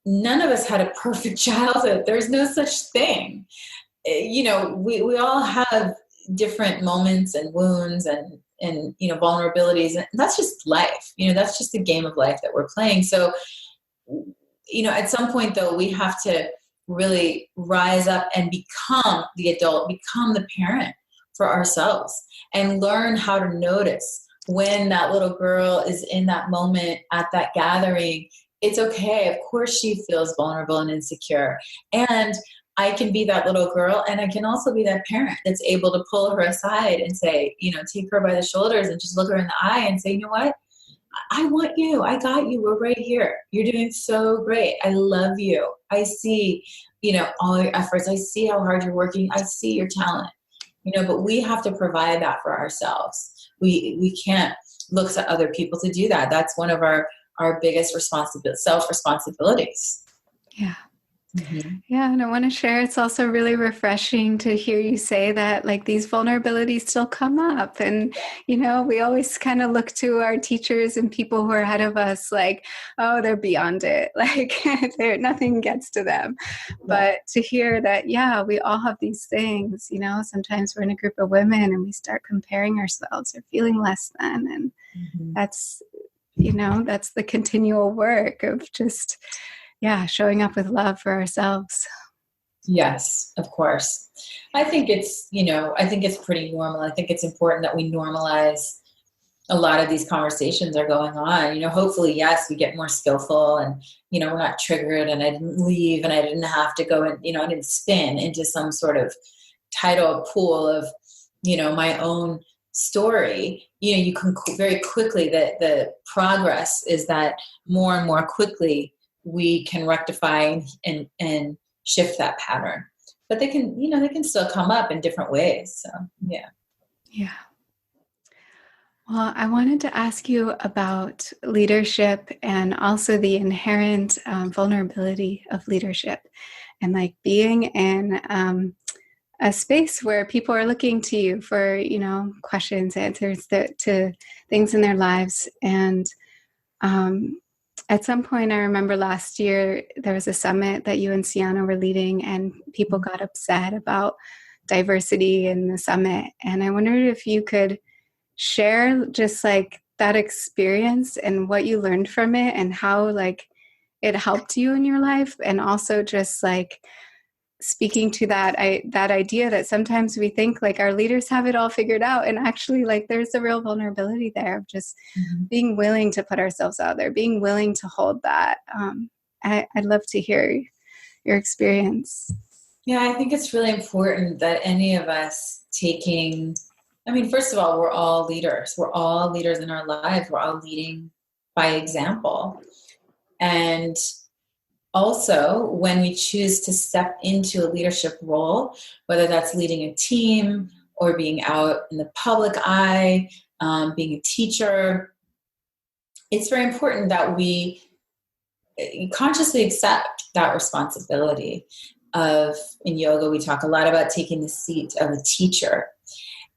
C: none of us had a perfect childhood. There's no such thing. We all have different moments and wounds and vulnerabilities. And that's just life. That's just the game of life that we're playing. So, at some point, though, we have to really rise up and become the adult, become the parent for ourselves, and learn how to notice when that little girl is in that moment at that gathering. It's okay. Of course she feels vulnerable and insecure. And I can be that little girl, and I can also be that parent that's able to pull her aside and say, take her by the shoulders and just look her in the eye and say, you know what? I want you. I got you. We're right here. You're doing so great. I love you. I see, all your efforts. I see how hard you're working. I see your talent, but we have to provide that for ourselves. We can't look to other people to do that. That's one of our biggest self-responsibilities.
A: Yeah.
C: Mm-hmm.
A: Yeah. And I want to share, it's also really refreshing to hear you say that, these vulnerabilities still come up. And, we always kind of look to our teachers and people who are ahead of us oh, they're beyond it. Nothing gets to them. Yeah. But to hear that, we all have these things, sometimes we're in a group of women and we start comparing ourselves or feeling less than. And that's the continual work of just, showing up with love for ourselves.
C: Yes, of course. I think it's pretty normal. I think it's important that we normalize a lot of these conversations are going on. Hopefully, yes, we get more skillful and, we're not triggered, and I didn't leave and I didn't have to go and, I didn't spin into some sort of tidal pool of, my own story. You can very quickly, the progress is that more and more quickly we can rectify and shift that pattern. But they can still come up in different ways. So, yeah.
A: Yeah. Well, I wanted to ask you about leadership and also the inherent vulnerability of leadership, and like being in a space where people are looking to you for, questions, answers to things in their lives. And at some point, I remember last year, there was a summit that you and Sienna were leading, and people got upset about diversity in the summit. And I wondered if you could share just like that experience and what you learned from it and how like it helped you in your life, and also just like speaking to that idea that sometimes we think like our leaders have it all figured out, and actually like there's a real vulnerability there of just being willing to put ourselves out there, being willing to hold that. I'd love to hear your experience.
C: Yeah, I think it's really important that any of us first of all, we're all leaders. We're all leaders in our lives. We're all leading by example. And also, when we choose to step into a leadership role, whether that's leading a team or being out in the public eye, being a teacher, it's very important that we consciously accept that responsibility in yoga, we talk a lot about taking the seat of a teacher.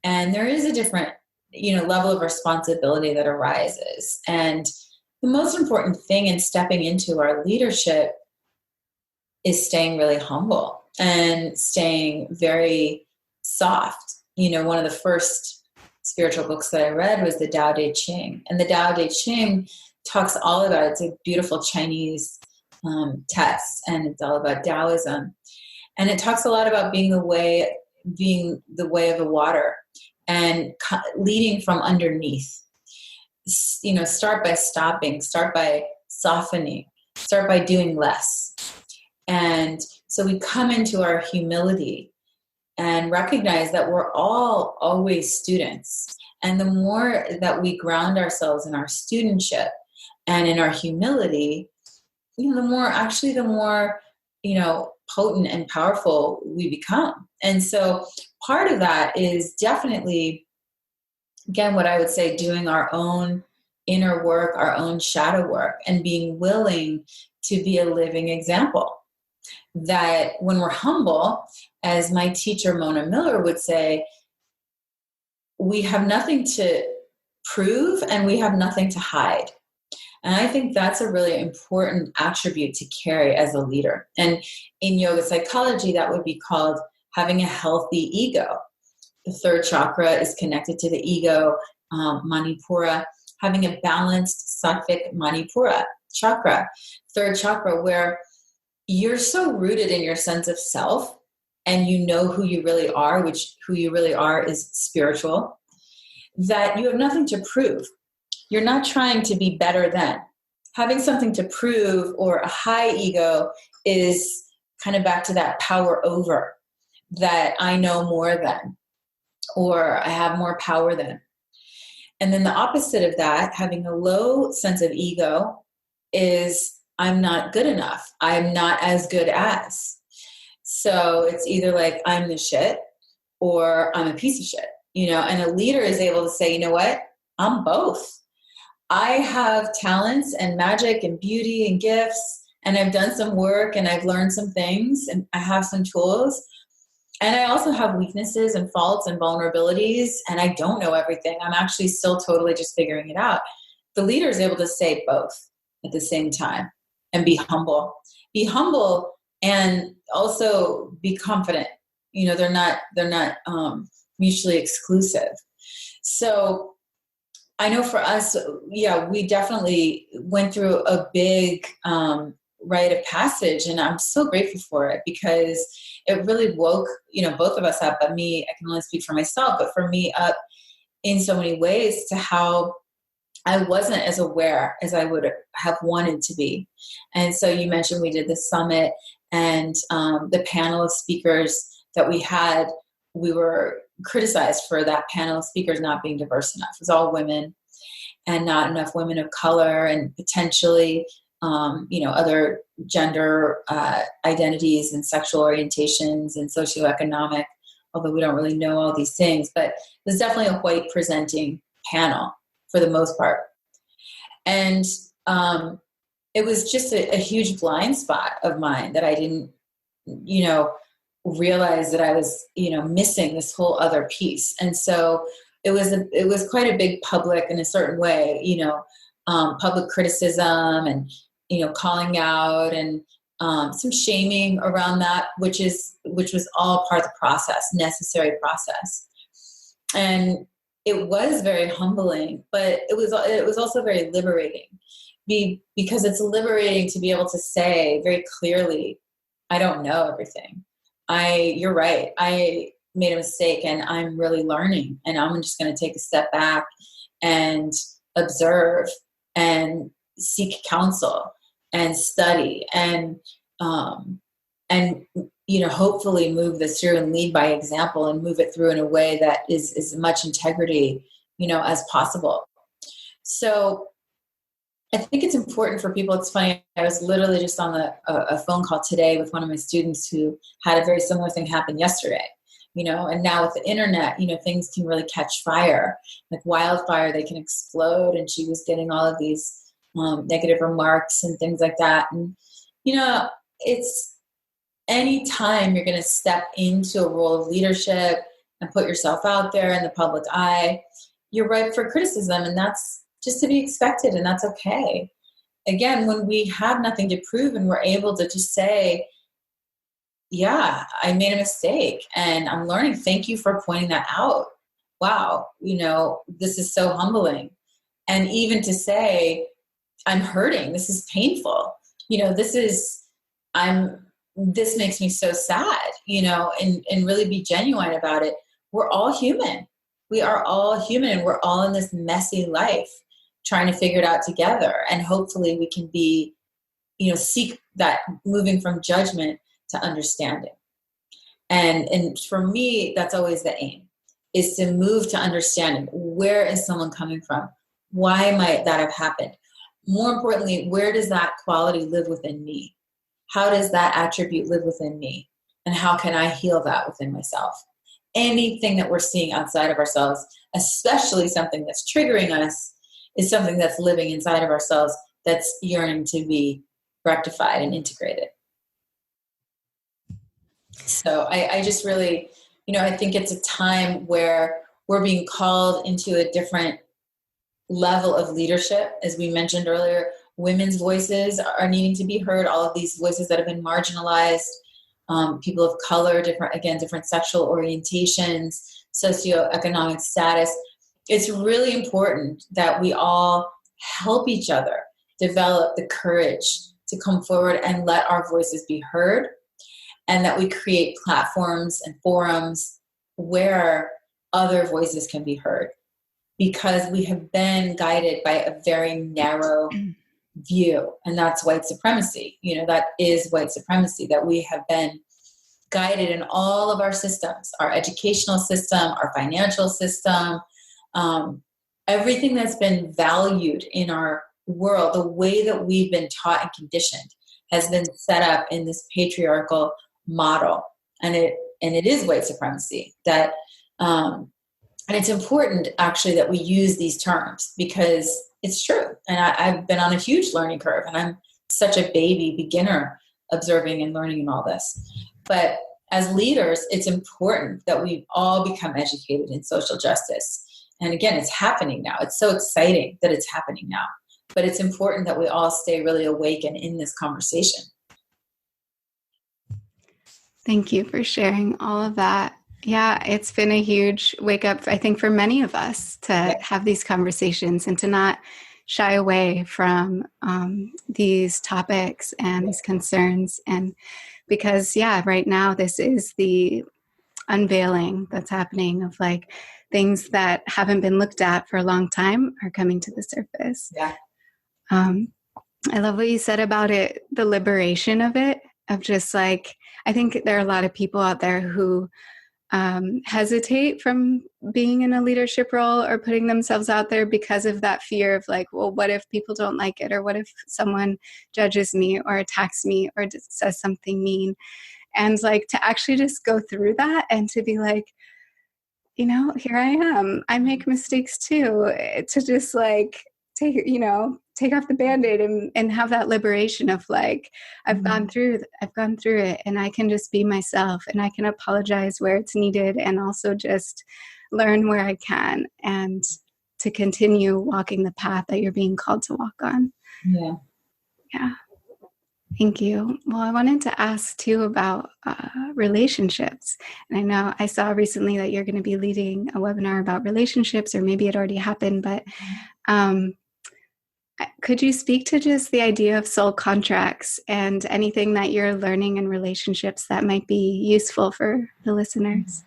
C: And there is a different, level of responsibility that arises. And the most important thing in stepping into our leadership is staying really humble and staying very soft. One of the first spiritual books that I read was the Tao Te Ching. And the Tao Te Ching talks all about, it's a beautiful Chinese text, and it's all about Taoism. And it talks a lot about being the way of the water and leading from underneath. Start by stopping, start by softening, start by doing less. And so we come into our humility and recognize that we're all always students. And the more that we ground ourselves in our studentship and in our humility, the more potent and powerful we become. And so part of that is definitely, again, what I would say, doing our own inner work, our own shadow work, and being willing to be a living example. That when we're humble, as my teacher Mona Miller would say, we have nothing to prove and we have nothing to hide. And I think that's a really important attribute to carry as a leader. And in yoga psychology, that would be called having a healthy ego. The third chakra is connected to the ego, Manipura, having a balanced sattvic Manipura chakra, third chakra, where you're so rooted in your sense of self and you know who you really are, which who you really are is spiritual, that you have nothing to prove. You're not trying to be better than. Having something to prove or a high ego is kind of back to that power over, that I know more than, or I have more power than. And then the opposite of that, having a low sense of ego, is I'm not good enough. I'm not as good as. So it's either like I'm the shit or I'm a piece of shit, and a leader is able to say, you know what? I'm both. I have talents and magic and beauty and gifts, and I've done some work and I've learned some things and I have some tools. And I also have weaknesses and faults and vulnerabilities, and I don't know everything. I'm actually still totally just figuring it out. The leader is able to say both at the same time and be humble. Be humble and also be confident. They're not mutually exclusive. So I know for us, we definitely went through a big rite of passage, and I'm so grateful for it because it really woke, both of us up, but me, I can only speak for myself, but for me up in so many ways to how I wasn't as aware as I would have wanted to be. And so you mentioned we did the summit, and the panel of speakers that we had, we were criticized for that panel of speakers not being diverse enough. It was all women and not enough women of color, and potentially, other gender identities and sexual orientations and socioeconomic, although we don't really know all these things. But it was definitely a white presenting panel for the most part. And it was just a huge blind spot of mine that I didn't, realize that I was, missing this whole other piece. And so it was quite a big public, in a certain way, public criticism and, calling out and some shaming around that, which was all part of the process, necessary process. And it was very humbling, but it was also very liberating, because it's liberating to be able to say very clearly, I don't know everything. You're right. I made a mistake, and I'm really learning, and I'm just going to take a step back and observe and seek counsel and study and hopefully move this through and lead by example and move it through in a way that is as much integrity, as possible. So I think it's important for people. It's funny. I was literally just on a phone call today with one of my students who had a very similar thing happen yesterday, and now with the internet, things can really catch fire, like wildfire. They can explode. And she was getting all of these negative remarks and things like that. And, it's any time you're going to step into a role of leadership and put yourself out there in the public eye, you're ripe for criticism. And that's just to be expected, and that's okay. Again, when we have nothing to prove and we're able to just say, yeah, I made a mistake and I'm learning. Thank you for pointing that out. Wow. This is so humbling. And even to say, I'm hurting. This is painful. This makes me so sad, and really be genuine about it. We're all human. We are all human, and we're all in this messy life trying to figure it out together. And hopefully we can be, seek that, moving from judgment to understanding. And for me, that's always the aim, is to move to understanding. Where is someone coming from? Why might that have happened? More importantly, where does that quality live within me? How does that attribute live within me? And how can I heal that within myself? Anything that we're seeing outside of ourselves, especially something that's triggering us, is something that's living inside of ourselves that's yearning to be rectified and integrated. So I just really, I think it's a time where we're being called into a different level of leadership. As we mentioned earlier, women's voices are needing to be heard. All of these voices that have been marginalized, people of color, different sexual orientations, socioeconomic status. It's really important that we all help each other develop the courage to come forward and let our voices be heard, and that we create platforms and forums where other voices can be heard, because we have been guided by a very narrow view, and that's white supremacy. That is white supremacy, that we have been guided in all of our systems, our educational system, our financial system, everything that's been valued in our world, the way that we've been taught and conditioned has been set up in this patriarchal model. And it is white supremacy that, and it's important actually that we use these terms, because it's true. And I've been on a huge learning curve, and I'm such a baby beginner observing and learning in all this. But as leaders, it's important that we all become educated in social justice. And again, it's happening now. It's so exciting that it's happening now. But it's important that we all stay really awake and in this conversation.
A: Thank you for sharing all of that. Yeah, it's been a huge wake up, I think, for many of us to have these conversations and to not shy away from these topics and these concerns. And because, right now, this is the unveiling that's happening of like things that haven't been looked at for a long time are coming to the surface.
C: Yeah.
A: I love what you said about it, the liberation of it, of just like, I think there are a lot of people out there who hesitate from being in a leadership role or putting themselves out there because of that fear of like, well, what if people don't like it? Or what if someone judges me or attacks me or says something mean? And like to actually just go through that and to be like, you know, here I am. I make mistakes too. To just like take off the Band-Aid and have that liberation of like, I've gone through it, and I can just be myself, and I can apologize where it's needed, and also just learn where I can, and to continue walking the path that you're being called to walk on.
C: Yeah.
A: Yeah. Thank you. Well, I wanted to ask too about relationships. And I know I saw recently that you're going to be leading a webinar about relationships, or maybe it already happened, but could you speak to just the idea of soul contracts and anything that you're learning in relationships that might be useful for the listeners?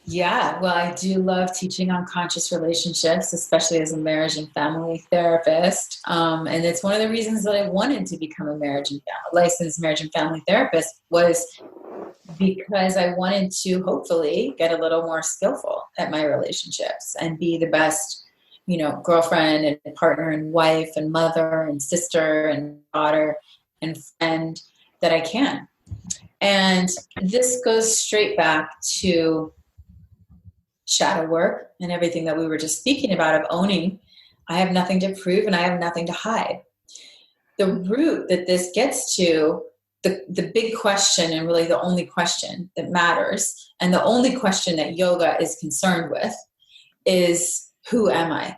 C: Yeah, well, I do love teaching on conscious relationships, especially as a marriage and family therapist. And it's one of the reasons that I wanted to become a licensed marriage and family therapist, was because I wanted to hopefully get a little more skillful at my relationships and be the best, girlfriend and partner and wife and mother and sister and daughter and friend that I can. And this goes straight back to shadow work and everything that we were just speaking about, of owning I have nothing to prove and I have nothing to hide. The root that this gets to, the big question, and really the only question that matters, and the only question that yoga is concerned with, is who am I?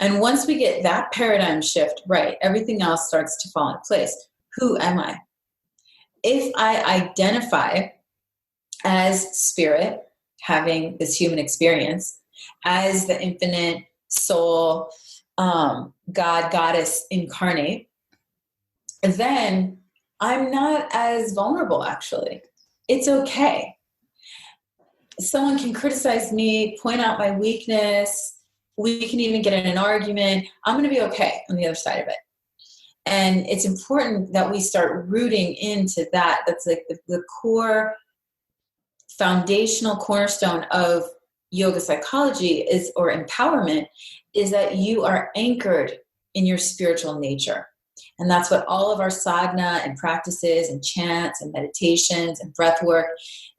C: And once we get that paradigm shift right, everything else starts to fall into place. Who am I? If I identify as spirit, having this human experience, as the infinite soul, God, goddess incarnate, then I'm not as vulnerable, actually. It's okay. Someone can criticize me, point out my weakness. We can even get in an argument. I'm going to be okay on the other side of it. And it's important that we start rooting into that. That's like the core foundational cornerstone of yoga psychology or empowerment, is that you are anchored in your spiritual nature. And that's what all of our sadhana and practices and chants and meditations and breath work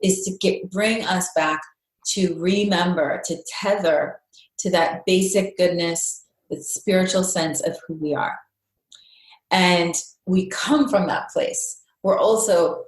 C: is, to bring us back to remember, to tether to that basic goodness, the spiritual sense of who we are. And we come from that place. We're also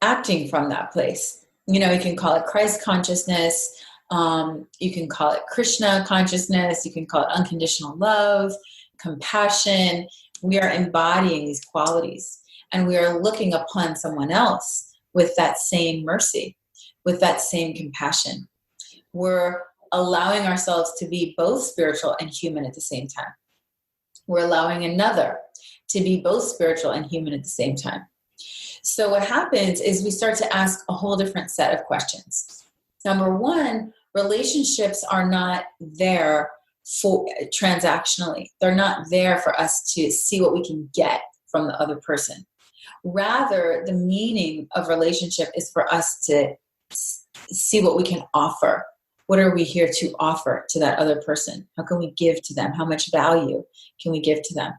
C: acting from that place. You can call it Christ consciousness. You can call it Krishna consciousness. You can call it unconditional love, compassion. We are embodying these qualities, and we are looking upon someone else with that same mercy, with that same compassion. We're allowing ourselves to be both spiritual and human at the same time. We're allowing another to be both spiritual and human at the same time. So what happens is we start to ask a whole different set of questions. Number one, relationships are not there for transactionally. They're not there for us to see what we can get from the other person. Rather, the meaning of relationship is for us to see what we can offer. What are we here to offer to that other person? How can we give to them? How much value can we give to them?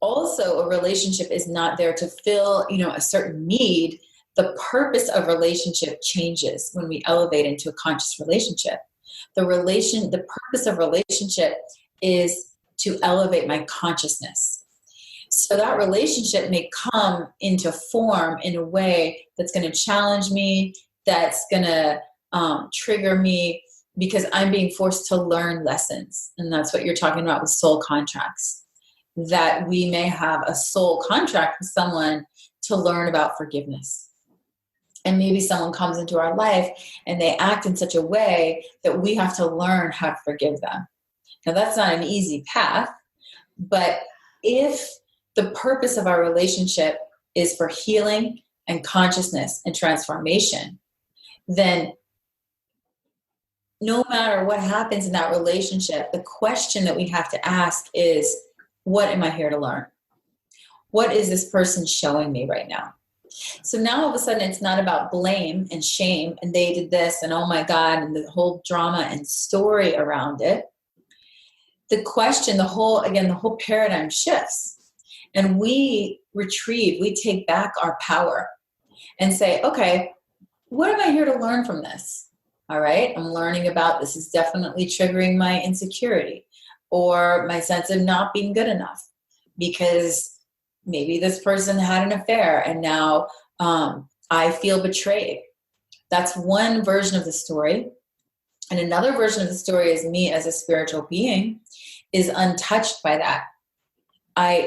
C: Also, a relationship is not there to fill, a certain need. The purpose of relationship changes when we elevate into a conscious relationship. The purpose of relationship is to elevate my consciousness. So that relationship may come into form in a way that's going to challenge me, that's going to trigger me, because I'm being forced to learn lessons. And that's what you're talking about with soul contracts. That we may have a soul contract with someone to learn about forgiveness. And maybe someone comes into our life and they act in such a way that we have to learn how to forgive them. Now, that's not an easy path, but if the purpose of our relationship is for healing and consciousness and transformation, then no matter what happens in that relationship, the question that we have to ask is, what am I here to learn? What is this person showing me right now? So now all of a sudden it's not about blame and shame and they did this and oh my God, and the whole drama and story around it. The question, the whole paradigm shifts, and we take back our power and say, okay, what am I here to learn from this? All right, I'm learning about this is definitely triggering my insecurity or my sense of not being good enough because maybe this person had an affair and now I feel betrayed. That's one version of the story. And another version of the story is me as a spiritual being is untouched by that.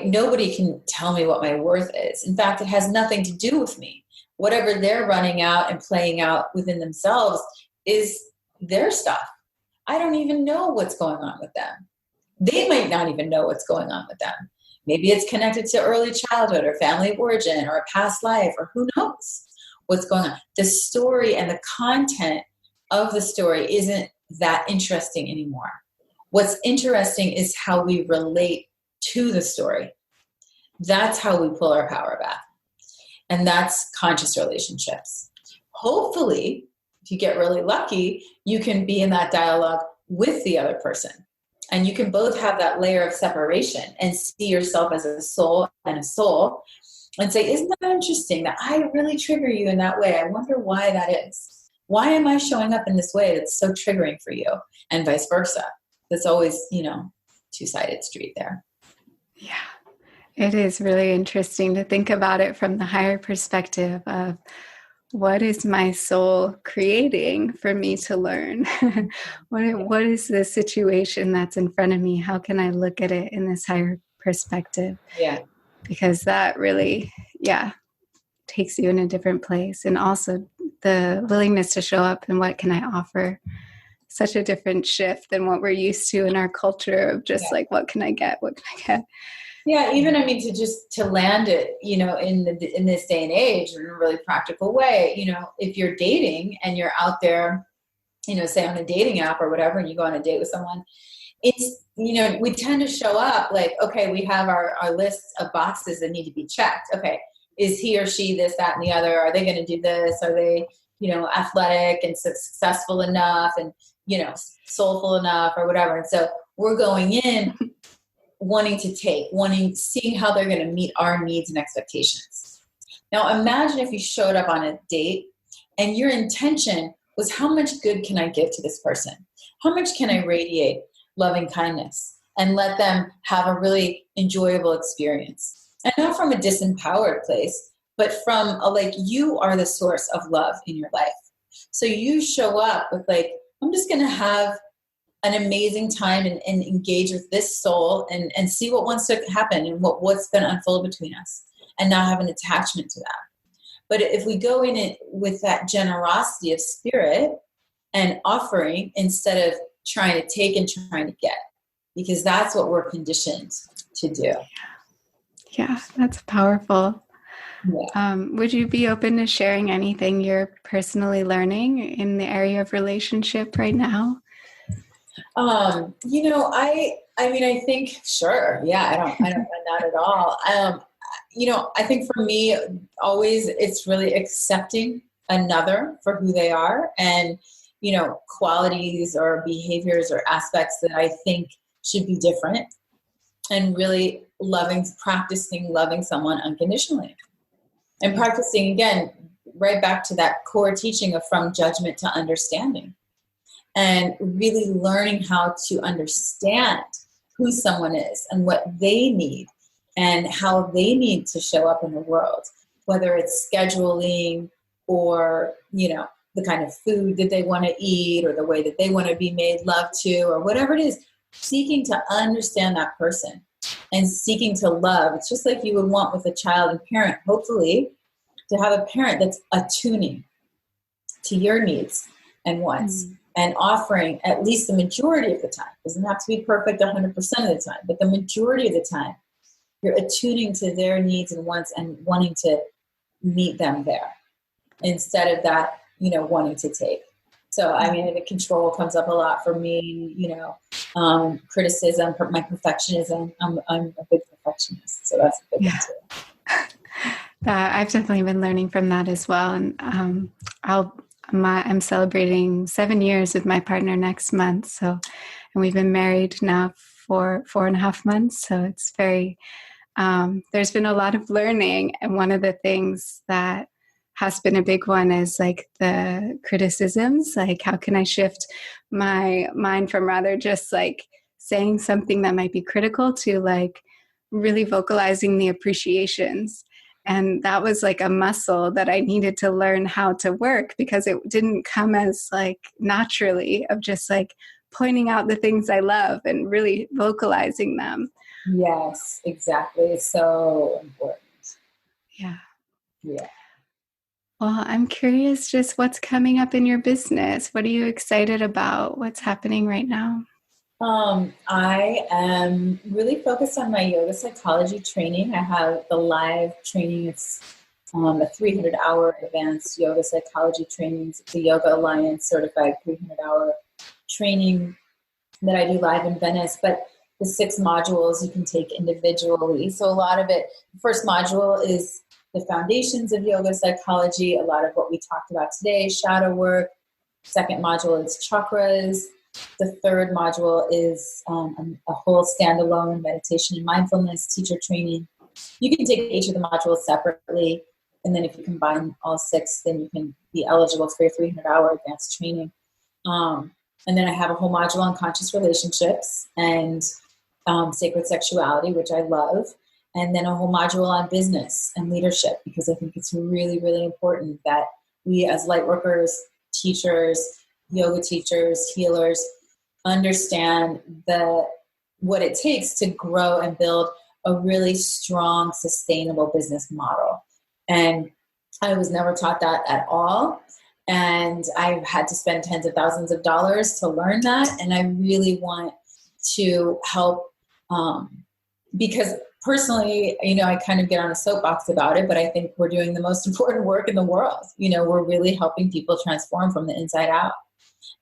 C: Nobody can tell me what my worth is. In fact, it has nothing to do with me. Whatever they're running out and playing out within themselves is their stuff. I don't even know what's going on with them. They might not even know what's going on with them. Maybe it's connected to early childhood or family of origin or a past life or who knows what's going on. The story and the content of the story isn't that interesting anymore. What's interesting is how we relate to the story. That's how we pull our power back. And that's conscious relationships. Hopefully, if you get really lucky, you can be in that dialogue with the other person. And you can both have that layer of separation and see yourself as a soul and say, isn't that interesting that I really trigger you in that way? I wonder why that is. Why am I showing up in this way that's so triggering for you? And vice versa. That's always, two-sided street there.
A: Yeah, it is really interesting to think about it from the higher perspective of what is my soul creating for me to learn? What is the situation that's in front of me? How can I look at it in this higher perspective?
C: Yeah.
A: Because that really, takes you in a different place. And also the willingness to show up and what can I offer? Such a different shift than what we're used to in our culture of just like, what can I get? What can I get?
C: Yeah, even, to land it, in this day and age in a really practical way, if you're dating and you're out there, say on a dating app or whatever, and you go on a date with someone, it's, we tend to show up like, okay, we have our list of boxes that need to be checked. Okay, is he or she this, that, and the other? Are they going to do this? Are they, athletic and successful enough and, soulful enough or whatever? And so we're going in seeing how they're going to meet our needs and expectations. Now imagine if you showed up on a date and your intention was, how much good can I give to this person? How much can I radiate loving kindness and let them have a really enjoyable experience? And not from a disempowered place, but from you are the source of love in your life. So you show up with I'm just going to have an amazing time and engage with this soul and see what wants to happen and what's going to unfold between us and not have an attachment to that. But if we go in it with that generosity of spirit and offering instead of trying to take and trying to get, because that's what we're conditioned to do.
A: Yeah, that's powerful.
C: Yeah.
A: Would you be open to sharing anything you're personally learning in the area of relationship right now?
C: I think, sure. Yeah, I don't mind that at all. I think for me, always it's really accepting another for who they are and, qualities or behaviors or aspects that I think should be different and really practicing loving someone unconditionally and practicing again, right back to that core teaching of from judgment to understanding. And really learning how to understand who someone is and what they need and how they need to show up in the world, whether it's scheduling or, the kind of food that they want to eat or the way that they want to be made love to or whatever it is, seeking to understand that person and seeking to love. It's just like you would want with a child and parent, hopefully, to have a parent that's attuning to your needs and wants. And offering at least the majority of the time. It doesn't have to be perfect 100% of the time, but the majority of the time, you're attuning to their needs and wants and wanting to meet them there instead of that, wanting to take. So, I mean, the control comes up a lot for me, criticism, my perfectionism. I'm a big perfectionist, so that's a big one too.
A: I've definitely been learning from that as well. And I'm celebrating 7 years with my partner next month. So, and we've been married now for 4.5 months. So it's very, there's been a lot of learning. And one of the things that has been a big one is like the criticisms, like how can I shift my mind from rather just like saying something that might be critical to like really vocalizing the appreciations. And that was like a muscle that I needed to learn how to work, because it didn't come as like naturally of just like pointing out the things I love and really vocalizing them.
C: Yes, exactly. It's so important.
A: Yeah.
C: Yeah.
A: Well, I'm curious just what's coming up in your business. What are you excited about? What's happening right now?
C: I am really focused on my yoga psychology training. I have the live training. It's a 300-hour advanced yoga psychology training. It's the Yoga Alliance certified 300-hour training that I do live in Venice. But the 6 modules you can take individually. So a lot of it, the first module is the foundations of yoga psychology, a lot of what we talked about today, shadow work. Second module is chakras. The third module is a whole standalone meditation and mindfulness teacher training. You can take each of the modules separately, and then if you combine all 6, then you can be eligible for your 300-hour advanced training. And then I have a whole module on conscious relationships and sacred sexuality, which I love. And then a whole module on business and leadership, because I think it's really, really important that we as light workers, teachers, yoga teachers, healers, understand what it takes to grow and build a really strong, sustainable business model. And I was never taught that at all. And I've had to spend tens of thousands of dollars to learn that. And I really want to help because personally, I kind of get on a soapbox about it, but I think we're doing the most important work in the world. We're really helping people transform from the inside out.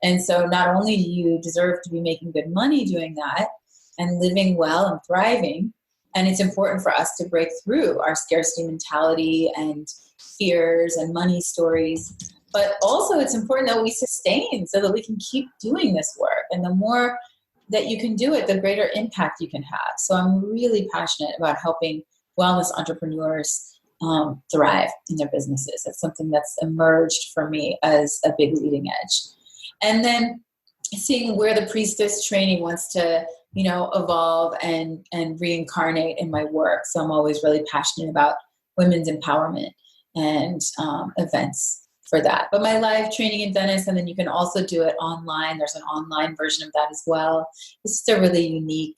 C: And so not only do you deserve to be making good money doing that and living well and thriving, and it's important for us to break through our scarcity mentality and fears and money stories, but also it's important that we sustain so that we can keep doing this work. And the more that you can do it, the greater impact you can have. So I'm really passionate about helping wellness entrepreneurs thrive in their businesses. It's something that's emerged for me as a big leading edge. And then seeing where the Priestess training wants to, evolve and reincarnate in my work. So I'm always really passionate about women's empowerment and events for that. But my live training in Venice, and then you can also do it online. There's an online version of that as well. It's just a really unique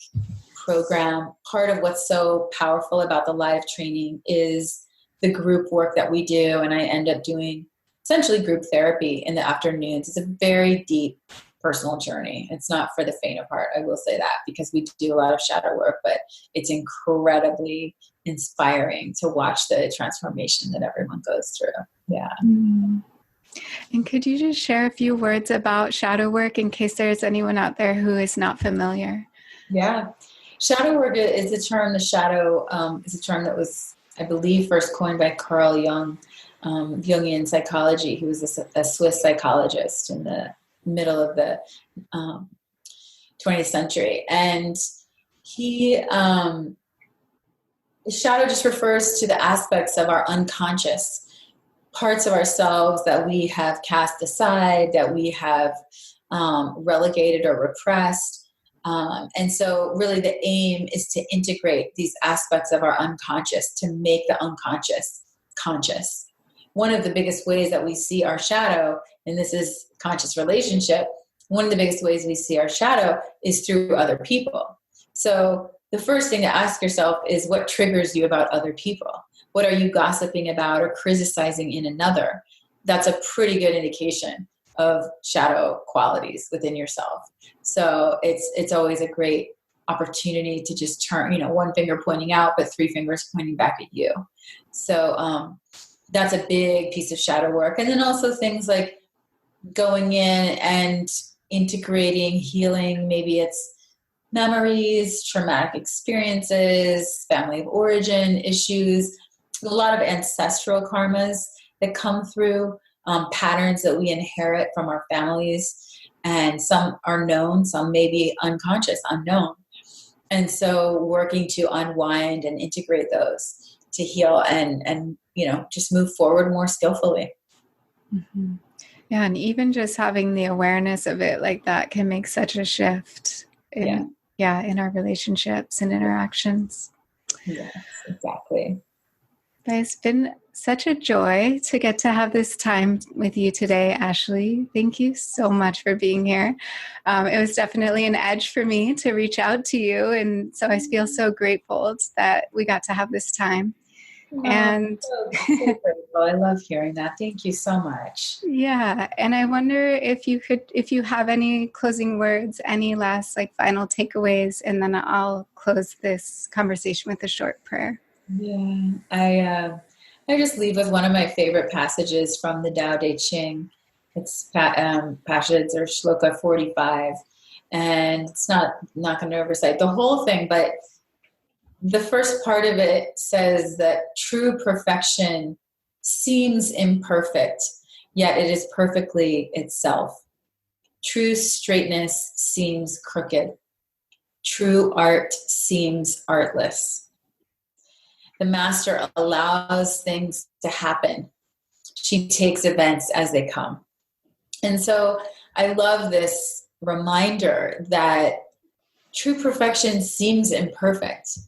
C: program. Part of what's so powerful about the live training is the group work that we do, and I end up doing essentially group therapy in the afternoons. It's a very deep personal journey. It's not for the faint of heart, I will say that, because we do a lot of shadow work, but it's incredibly inspiring to watch the transformation that everyone goes through. Yeah.
A: Mm. And could you just share a few words about shadow work in case there's anyone out there who is not familiar?
C: Yeah. Shadow work is a term, the shadow is a term that was, I believe, first coined by Carl Jung, Jungian psychology. He was a Swiss psychologist in the middle of the 20th century. And shadow just refers to the aspects of our unconscious, parts of ourselves that we have cast aside, that we have relegated or repressed. And so really the aim is to integrate these aspects of our unconscious to make the unconscious conscious. One of the biggest ways that we see our shadow, and this is conscious relationship, one of the biggest ways we see our shadow is through other people. So the first thing to ask yourself is, what triggers you about other people? What are you gossiping about or criticizing in another? That's a pretty good indication of shadow qualities within yourself. So it's always a great opportunity to just turn, one finger pointing out, but 3 fingers pointing back at you. So that's a big piece of shadow work. And then also things like going in and integrating healing. Maybe it's memories, traumatic experiences, family of origin issues, a lot of ancestral karmas that come through, patterns that we inherit from our families. And some are known, some may be unconscious, unknown. And so working to unwind and integrate those to heal and just move forward more skillfully.
A: Mm-hmm. Yeah. And even just having the awareness of it like that can make such a shift in our relationships and interactions.
C: Yes, exactly.
A: But it's been such a joy to get to have this time with you today, Ashley. Thank you so much for being here. It was definitely an edge for me to reach out to you. And so I feel so grateful that we got to have this time. And
C: so grateful. I love hearing that. Thank you so much.
A: Yeah. And I wonder if you have any closing words, any last final takeaways, and then I'll close this conversation with a short prayer.
C: Yeah. I just leave with one of my favorite passages from the Tao Te Ching. It's passage or shloka 45. And it's not going to recite the whole thing, but the first part of it says that true perfection seems imperfect, yet it is perfectly itself. True straightness seems crooked. True art seems artless. The master allows things to happen. She takes events as they come. And so I love this reminder that true perfection seems imperfect.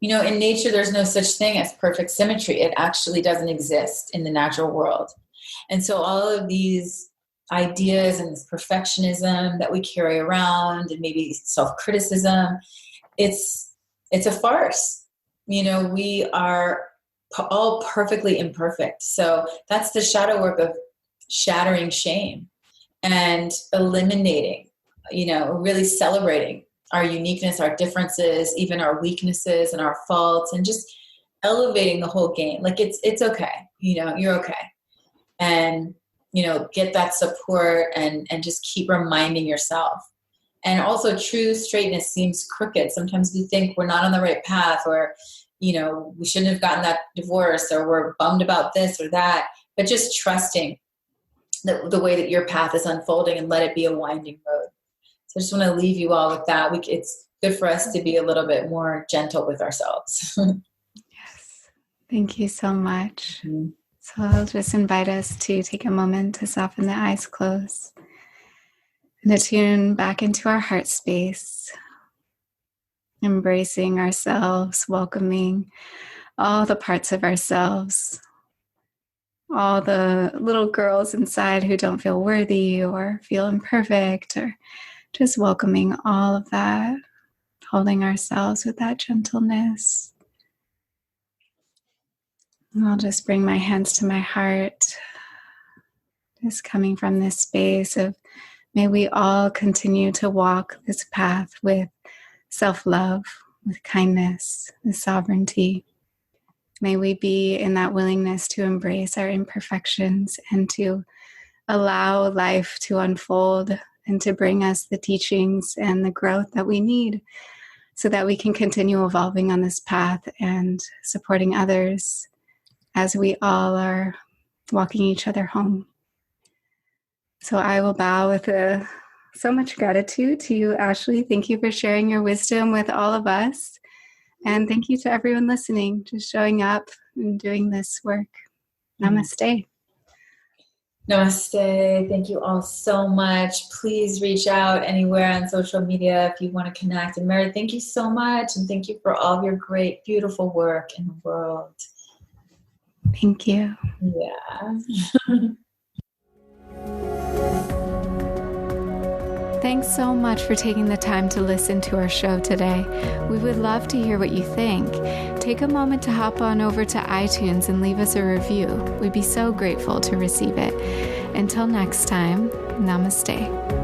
C: In nature, there's no such thing as perfect symmetry. It actually doesn't exist in the natural world. And so all of these ideas and this perfectionism that we carry around and maybe self-criticism, it's a farce. We are all perfectly imperfect. So that's the shadow work of shattering shame and eliminating, really celebrating our uniqueness, our differences, even our weaknesses and our faults, and just elevating the whole game. It's okay. You're okay. And, get that support and just keep reminding yourself. And also true straightness seems crooked. Sometimes we think we're not on the right path, or, we shouldn't have gotten that divorce, or we're bummed about this or that, but just trusting the way that your path is unfolding and let it be a winding road. So I just want to leave you all with that. It's good for us to be a little bit more gentle with ourselves.
A: Yes. Thank you so much. Mm-hmm. So I'll just invite us to take a moment to soften the eyes closed and to tune back into our heart space, embracing ourselves, welcoming all the parts of ourselves, all the little girls inside who don't feel worthy or feel imperfect, or just welcoming all of that, holding ourselves with that gentleness. And I'll just bring my hands to my heart, just coming from this space of may we all continue to walk this path with self-love, with kindness, with sovereignty. May we be in that willingness to embrace our imperfections and to allow life to unfold and to bring us the teachings and the growth that we need so that we can continue evolving on this path and supporting others as we all are walking each other home. So I will bow with so much gratitude to you, Ashley. Thank you for sharing your wisdom with all of us. And thank you to everyone listening, just showing up and doing this work. Namaste.
C: Namaste. Thank you all so much. Please reach out anywhere on social media if you want to connect. And Mary, thank you so much. And thank you for all of your great, beautiful work in the world.
A: Thank you.
C: Yeah.
A: Thanks so much for taking the time to listen to our show today. We would love to hear what you think. Take a moment to hop on over to iTunes and leave us a review. We'd be so grateful to receive it. Until next time, namaste.